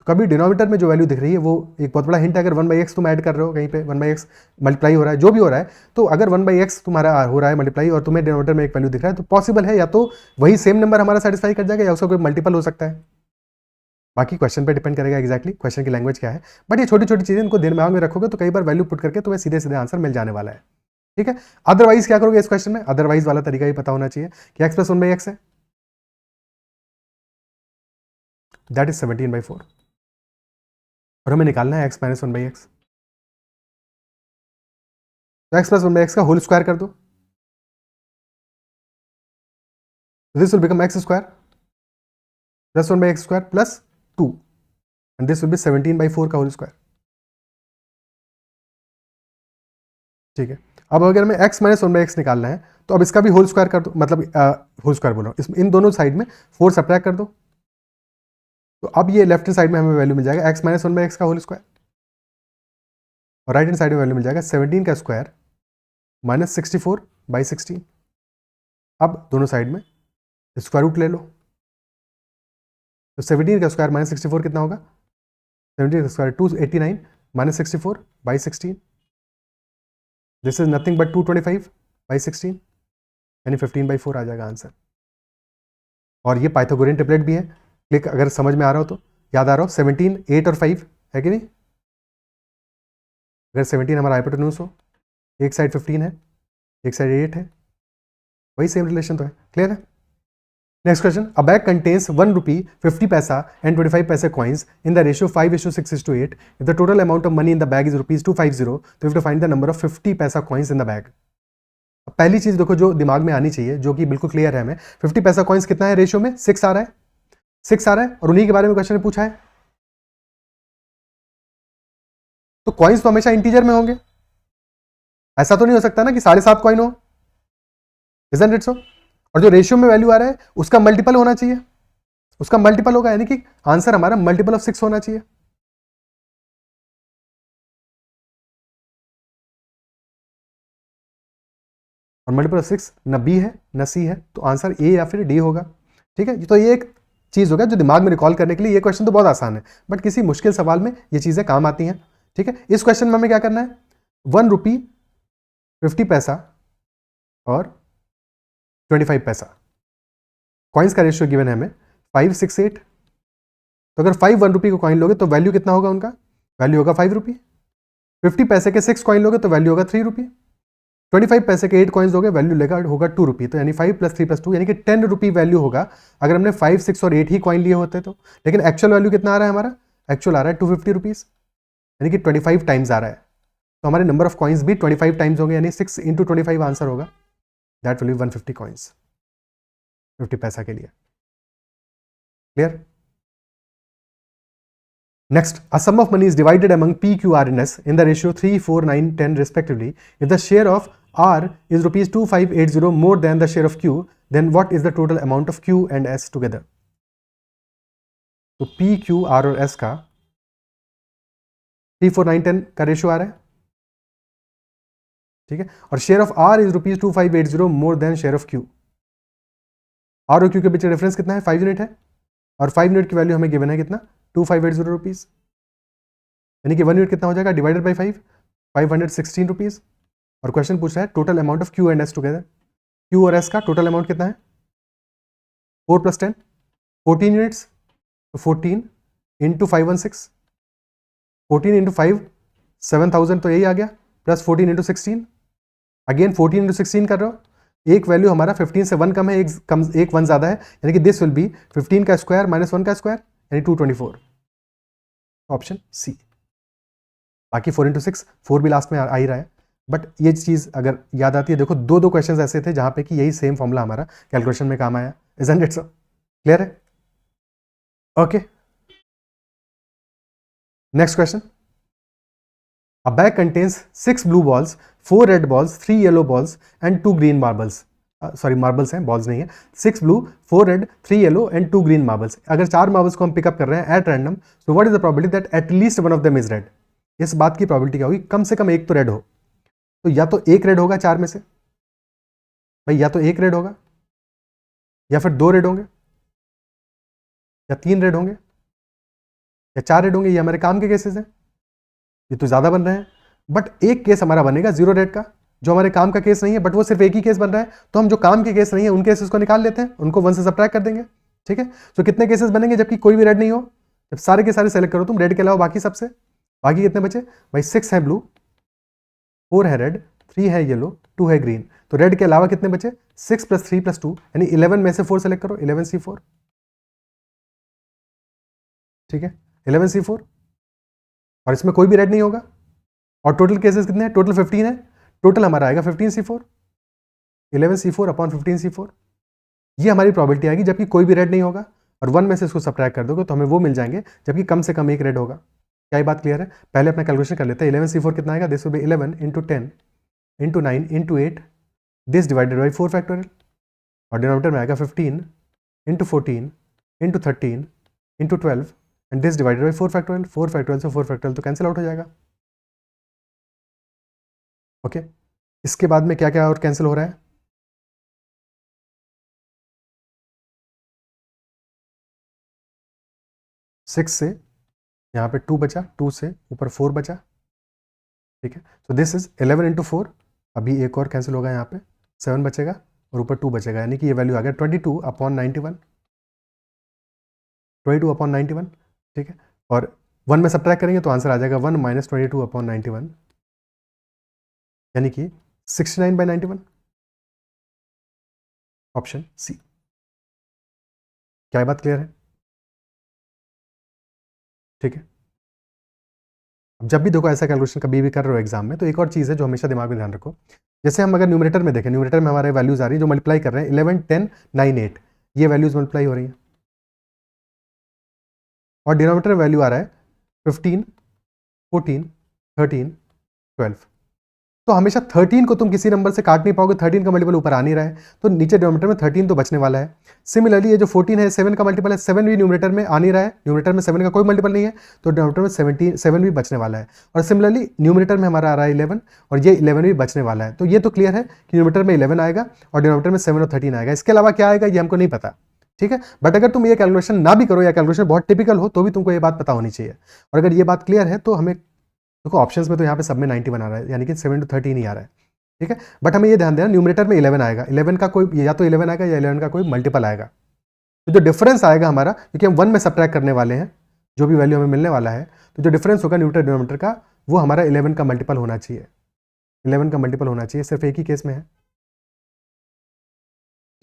[SPEAKER 1] कभी डिनोमिनेटर में जो वैल्यू दिख रही है वो एक बहुत बड़ा हिंट है। अगर 1/x तुम ऐड कर रहे हो कहीं पे, 1/x मल्टीप्लाई हो रहा है, जो भी हो रहा है, तो अगर 1/x तुम्हारा हो रहा है मल्टीप्लाई और तुम्हें डिनोमिनेटर में एक वैल्यू दिख रहा है, तो पॉसिबल है या तो वही सेम नंबर हमारा सेटिस्फाई कर जाएगा या उसका कोई मल्टीपल हो सकता है। बाकी क्वेश्चन पे डिपेंड करेगा एग्जैक्टली क्वेश्चन की लैंग्वेज क्या है, बट ये छोटी छोटी चीजें इनको दिमाग में रखोगे तो कई बार वैल्यू पुट करके तुम्हें सीधे सीधे आंसर मिल जाने वाला है, ठीक है। अदरवाइज क्या करोगे इस क्वेश्चन में, अदरवाइज वाला तरीका ही पता होना चाहिए कि x + 1/x है, दैट इज 17/4 और हमें निकालना है x - 1/x। तो x + 1/x का होल स्क्वायर कर दो, this will become x² + 1/x² + 2 and this will be 17/4 का होल स्क्वायर, ठीक है। अब अगर हमें x - 1/x निकालना है तो अब इसका भी होल स्क्वायर कर दो, मतलब होल स्क्वायर बोल रहा हूँ, इन दोनों साइड में 4 सब्ट्रैक्ट कर दो, तो अब ये लेफ्ट हैंड साइड में हमें वैल्यू मिल जाएगा x - 1/x का होल स्क्वायर और राइट हैंड साइड में वैल्यू मिल जाएगा 17 का स्क्वायर - 64/16। अब दोनों साइड में स्क्वायर रूट ले लो, तो 17 का स्क्वायर - 64 कितना होगा, 17 का square 289 - 64/16, this is nothing but 225/16 यानी 15/4 आ जाएगा आंसर। और ये पाइथागोरियन ट्रिपलेट भी है, क्लिक अगर समझ में आ रहा हो तो, याद आ रहा हो 17, 8 और 5 है कि नहीं। अगर 17 हमारा हाइपोटेन्यूज हो, एक साइड 15 है एक साइड 8 है, वही सेम रिलेशन तो है। क्लियर है। नेक्स्ट क्वेश्चन, अ बैग कंटेन्स 1 rupee 50 पैसा and 25 पैसे coins in the ratio 5:6:8. If the total amount of money in the bag is rupees 250, तो you have to find the number of 50 पैसा coins in the bag. पहली चीज देखो जो दिमाग में आनी चाहिए, जो कि बिल्कुल क्लियर है हमें, 50 पैसा कॉइन्स कितना है रेशियो में, 6 आ रहा है, 6 आ रहा है और उन्हीं के बारे में क्वेश्चन ने पूछा है, तो कॉइन्स तो हमेशा इंटीजर में होंगे, ऐसा तो नहीं हो सकता ना कि 7.5 कॉइन हो, इजंट इट सो। और जो रेशियो में वैल्यू आ रहा है उसका मल्टीपल होना चाहिए, उसका मल्टीपल होगा, यानी कि आंसर हमारा मल्टीपल ऑफ 6 होना चाहिए। और मल्टीपल ऑफ 6 न बी है न सी है, तो आंसर ए या फिर डी होगा, ठीक है। तो ये एक चीज होगा जो दिमाग में रिकॉल करने के लिए, ये क्वेश्चन तो बहुत आसान है बट किसी मुश्किल सवाल में ये चीजें काम आती हैं, ठीक है। इस क्वेश्चन में हमें क्या करना है, 1 rupee 50 पैसा और 25 पैसा, कॉइन्स का रेशियो गिवन है हमें 5, 6, 8। तो अगर 5 1 rupee को कॉइन लोगे तो वैल्यू कितना होगा उनका, वैल्यू होगा 5 rupee। 50 पैसे के 6 कॉइन लोगे तो वैल्यू होगा 3 rupee। 25 पैसे के 8 कॉइन्स दोगे वैल्यू लेगा होगा 2 rupee, तो यानी 5 + 3 + 2 यानी कि 10 rupee वैल्यू होगा अगर हमने 5, 6 और 8 ही कॉइन लिए होते तो। लेकिन एक्चुअल वैल्यू कितना आ रहा है हमारा, एक्चुअल आ रहा है 250 रुपीज, यानी कि 25 टाइम्स आ रहा है, तो हमारे नंबर ऑफ कॉइन्स भी 25 टाइम्स होंगे, यानी 6 × 25 आंसर होगा, दैट विल बी 150 कॉइन्स 50 पैसा के लिए। Clear. Next, a sum of money is divided among P, Q, R and S in the ratio 3, 4, 9, 10 respectively. If the share of R is rupees 2580 more than the share of Q, then what is the total amount of Q and S together? तो P, Q, R और S का 3, 4, 9, 10 का ratio आ रहा है, ठीक है। और share of R is rupees 2580 more than share of Q। R और Q के बीच डिफरेंस कितना है, 5 यूनिट है, और 5 यूनिट की वैल्यू हमें गिवन है कितना 2580 रुपीज़, यानी कि 1 यूनिट कितना हो जाएगा डिवाइडेड बाई 5 516 रुपीज़। और क्वेश्चन पूछ रहा है total amount of Q and S together, Q और एस का टोटल अमाउंट कितना है 4 + 10 14 यूनिट्स, तो 14 इंटू 516 14 इंटू 5 7000 तो यही आ गया, प्लस 14 इंटू 16 अगेन 14 इंटू 16 कर रहे हो, एक वैल्यू हमारा 15 से 1 कम है, एक 1 ज़्यादा है, यानी कि दिस विल बी 15 का स्क्वायर माइनस 1 का स्क्वायर यानी 224, ऑप्शन सी। बाकी 4 इंटू 6 4 भी लास्ट में आ ही रहा है, बट ये चीज़ अगर याद आती है, देखो दो क्वेश्चन ऐसे थे जहाँ पे कि यही सेम फॉर्मूला हमारा कैलकुलेशन में काम आया, इजंट इट सो? क्लियर है? Okay, next question. A bag contains 6 blue balls, 4 red balls, 3 yellow balls and 2 green marbles. Sorry marbles हैं, बॉल्स नहीं है। 6 blue, 4 red, 3 yellow and 2 green marbles. अगर 4 marbles को हम पिकअप कर रहे हैं at random, so what is the probability that at least one of them is red? इस बात की प्रोबेबिलिटी क्या होगी, कम से कम एक तो रेड हो। तो या तो एक रेड होगा 4 में से भाई, या तो एक रेड होगा, या फिर 2 रेड होंगे, या 3 रेड होंगे, या 4 रेड होंगे। ये हमारे काम के केसेस हैं, ये तो ज़्यादा बन रहे हैं, बट एक केस हमारा बनेगा 0 रेड का, जो हमारे काम का केस नहीं है, बट वो सिर्फ एक ही केस बन रहा है, तो हम जो काम के केस नहीं है उन केसेस को निकाल लेते हैं, उनको 1 से सब्ट्रैक्ट कर देंगे। ठीक है, तो कितने केसेस बनेंगे जबकि कोई भी रेड नहीं हो? जब सारे के सारे सेलेक्ट करो तुम रेड के अलावा बाकी सबसे, बाकी कितने बचे भाई? 6 है ब्लू, 4 है रेड, 3 है येलो, 2 है ग्रीन। तो रेड के अलावा कितने बचे? 6 + 3 + 2 यानी 11 में से 4 सेलेक्ट करो, 11C4। ठीक है, 11C4, और इसमें कोई भी रेड नहीं होगा। और टोटल केसेस कितने हैं? टोटल 15 है, टोटल हमारा आएगा 15C4, 11C4 अपॉन 15C4। ये हमारी प्रोबेबिलिटी आएगी जबकि कोई भी रेड नहीं होगा, और 1 में से इसको सब्ट्रैक्ट कर दोगे तो हमें वो मिल जाएंगे जबकि कम से कम एक रेड होगा। क्या ये बात क्लियर है? पहले अपना कैलकुलेशन कर लेते हैं। 11C4 कितना आएगा? This will B 11 × 10 × 9 × 8 this divided by 4 factorial, और डिनोमिनेटर में आएगा 15 × 14 × 13 × 12 and this divided by 4 factorial. 4 factorial से 4 फैक्टोरियल तो कैंसिल आउट हो जाएगा। ओके, इसके बाद में क्या क्या और कैंसिल हो रहा है? 6 से यहाँ पे 2 बचा, 2 से ऊपर 4 बचा। ठीक है, सो दिस इज 11 × 4, अभी एक और कैंसिल होगा, यहाँ पे 7 बचेगा और ऊपर 2 बचेगा, यानी कि ये वैल्यू आ गया 22/91, 22/91। ठीक है, और 1 में सब्ट्रैक्ट करेंगे तो आंसर आ जाएगा 1 - 22/91, यानी कि 69/91, ऑप्शन सी। क्या ये बात क्लियर है? ठीक है, अब जब भी देखो ऐसा कैलकुलेशन कभी भी कर रहे हो एग्जाम में, तो एक और चीज़ है जो हमेशा दिमाग में ध्यान रखो। जैसे हम अगर न्यूमरेटर में देखें, न्यूमरेटर में हमारे वैल्यूज आ रही है जो मल्टीप्लाई कर रहे हैं 11, 10, 9, 8, ये वैल्यूज मल्टीप्लाई हो रही हैं, और डिनोमिनेटर वैल्यू आ रहा है 15, 14, 13, 12। तो हमेशा 13 को तुम किसी नंबर से काट नहीं पाओगे, 13 का मल्टीपल ऊपर आ नहीं रहा है, तो नीचे डिनोमिनेटर में 13 तो बचने वाला है। सिमिलरली ये जो 14 है 7 का मल्टीपल है, 7 भी न्यूमरेटर में आ नहीं रहा है, न्यूमरेटर में 7 का कोई मल्टीपल नहीं है, तो डिनोमिनेटर में 7 भी बचने वाला है। और सिमिलरली न्यूमरेटर में हमारा आ रहा है 11, और ये 11 भी बचने वाला है। तो ये तो क्लियर है कि न्यूमरेटर में 11 आएगा और डिनोमिनेटर में 7 और 13 आएगा। इसके अलावा क्या आएगा ये हमको नहीं पता। ठीक है, बट अगर तुम ये कैलकुलेशन ना भी करो या कैलकुलेशन बहुत टिपिकल हो तो भी तुमको ये बात पता होनी चाहिए। और अगर ये बात क्लियर है तो हमें देखो ऑप्शंस में तो यहाँ पे सब में 91 आ रहा है, यानी कि 7 to 13 ही आ रहा है। ठीक है, बट हमें ये ध्यान देना न्यूमरेटर में 11 आएगा, 11 का कोई या तो 11 आएगा या 11 का कोई मल्टीपल आएगा। तो जो डिफरेंस आएगा हमारा, क्योंकि हम 1 में सब्ट्रैक्ट करने वाले हैं जो भी वैल्यू हमें मिलने वाला है, तो जो डिफरेंस होगा न्यूमरेटर डिनोमिनेटर का वो हमारा 11 का मल्टीपल होना चाहिए, 11 का मल्टीपल होना चाहिए, सिर्फ एक ही केस में है।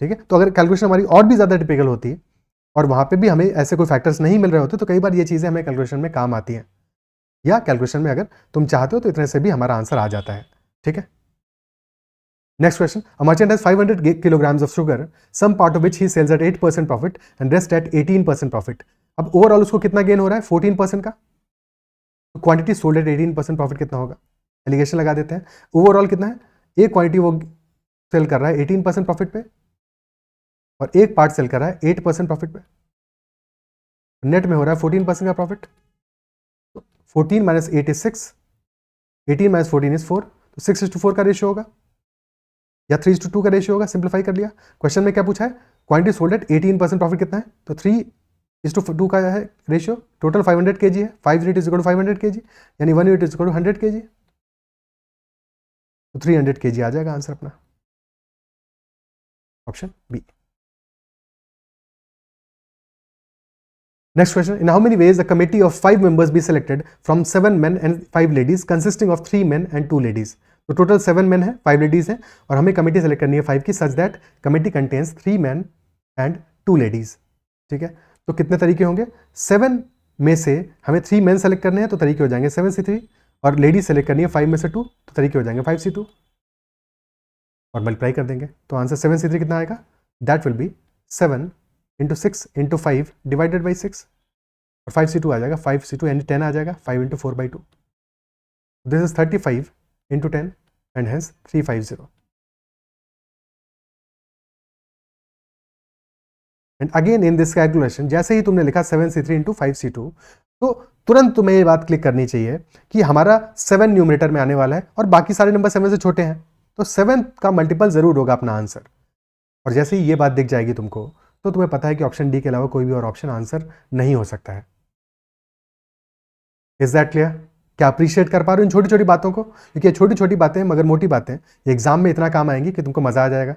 [SPEAKER 1] ठीक है, तो अगर कैलकुलेशन हमारी और भी ज़्यादा टिपिकल होती है और वहाँ पे भी हमें ऐसे कोई फैक्टर्स नहीं मिल रहे होते, तो कई बार ये चीज़ें हमें कैलकुलेशन में काम आती हैं, या कैलकुलेशन में अगर तुम चाहते हो तो इतने से भी हमारा आंसर आ जाता है। ठीक है, next question. A merchant has 500 kilograms of sugar, some part of which he sells at 8% profit and rest at 18% profit. अब ओवरऑल उसको कितना गेन हो रहा है? 14% का। तो क्वांटिटी सोल्ड एट 18% प्रॉफिट कितना होगा? एलिगेशन लगा देते हैं। ओवरऑल कितना है? एक क्वांटिटी वो सेल कर रहा है 18% प्रॉफिट पे, और एक पार्ट सेल कर रहा है 8% प्रॉफिट पे। नेट में हो रहा है 14% का प्रॉफिट। 14 - 8 is 6, 18 - 14 is 4, तो 6:4 का रेशियो होगा या 3:2 का रेशियो होगा। सिंप्लीफाई कर लिया। क्वेश्चन में क्या पूछा है? क्वांटिटी सोल्ड एट 18% प्रॉफिट कितना है? तो 3 1:2 का है रेशियो, टोटल 500 kg है, 5 unit is equal to 500 kg, यानी 1 unit is equal to 100 kg, तो 300 kg आ जाएगा आंसर अपना, option B. Next question, in how many ways a committee of 5 members be selected from 7 men and 5 ladies consisting of 3 men and 2 ladies? तो total 7 men है, 5 ladies है, और हमें committee select करनी है 5 की, such that committee contains 3 men and 2 ladies। ठीक है, तो कितने तरीके होंगे? 7 में से हमें 3 men सेलेक्ट करने हैं तो तरीके हो जाएंगे 7C3, और लेडीज सेलेक्ट करनी है 5 में से 2 तो तरीके हो जाएंगे 5C2, और मल्टीप्लाई कर देंगे तो आंसर 7C3 कितना आएगा? That will B 7 × 6 × 5 divided by 6, और 5C2 आ जाएगा, 5C2 यानी 10 आ जाएगा, 5 × 4/2, this is 35 × 10 and hence 350। And again in this calculation जैसे ही तुमने लिखा 7C3 × 5C2, तो तुरंत तुम्हें ये बात क्लिक करनी चाहिए कि हमारा 7 न्यूमरेटर में आने वाला है और बाकी सारे नंबर 7 से छोटे हैं, तो 7 का मल्टीपल जरूर होगा अपना आंसर। और जैसे ही ये बात दिख जाएगी तुमको, तो तुम्हें पता है कि ऑप्शन डी के अलावा कोई भी और ऑप्शन आंसर नहीं हो सकता है। Is that clear? क्या अप्रिशिएट कर पा रहे हो इन छोटी छोटी बातों को? क्योंकि ये छोटी छोटी बातें मगर मोटी बातें ये एग्जाम में इतना काम आएंगी कि तुमको मजा आ जाएगा।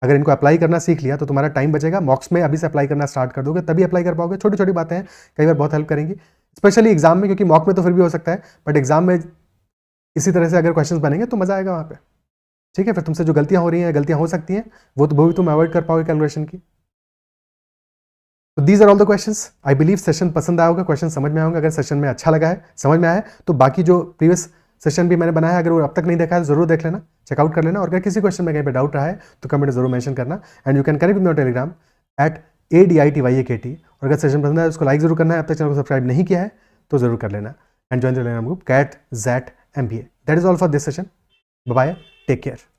[SPEAKER 1] अगर इनको अप्लाई करना सीख लिया तो तुम्हारा टाइम बचेगा, मॉक्स में अभी से अप्लाई करना स्टार्ट कर दोगे तभी अप्लाई कर पाओगे। छोटी छोटी बातें हैं, कई बार बहुत हेल्प करेंगी, स्पेशली एग्जाम में, क्योंकि मॉक में तो फिर भी हो सकता है, बट एग्जाम में इसी तरह से अगर क्वेश्चंस बनेंगे तो मजा आएगा वहाँ पे। ठीक है, फिर तुमसे जो गलतियां हो रही हैं, गलतियां हो सकती हैं, वो भी तुम अवॉइड कर पाओगे कैलकुलेशन की। तो these are all the questions. I believe session पसंद आया होगा, क्वेश्चन समझ में आए होंगे। अगर सेशन में अच्छा लगा है, समझ में आया है, तो बाकी जो प्रीवियस सेशन भी मैंने बनाया है, अगर वो अब तक नहीं देखा है जरूर देख लेना, चेकआउट कर लेना। और अगर किसी क्वेश्चन में कहीं पे डाउट रहा है तो कमेंट जरूर मेंशन करना। And you can connect with my Telegram @ADITYAKT। और अगर सेशन पसंद आया तो उसको लाइक जरूर करना है। अब तक चैनल को सब्सक्राइब नहीं किया है तो जरूर कर लेना। And join the Telegram group CAT ZAT MBA। That is all for this session. Bye bye, take care.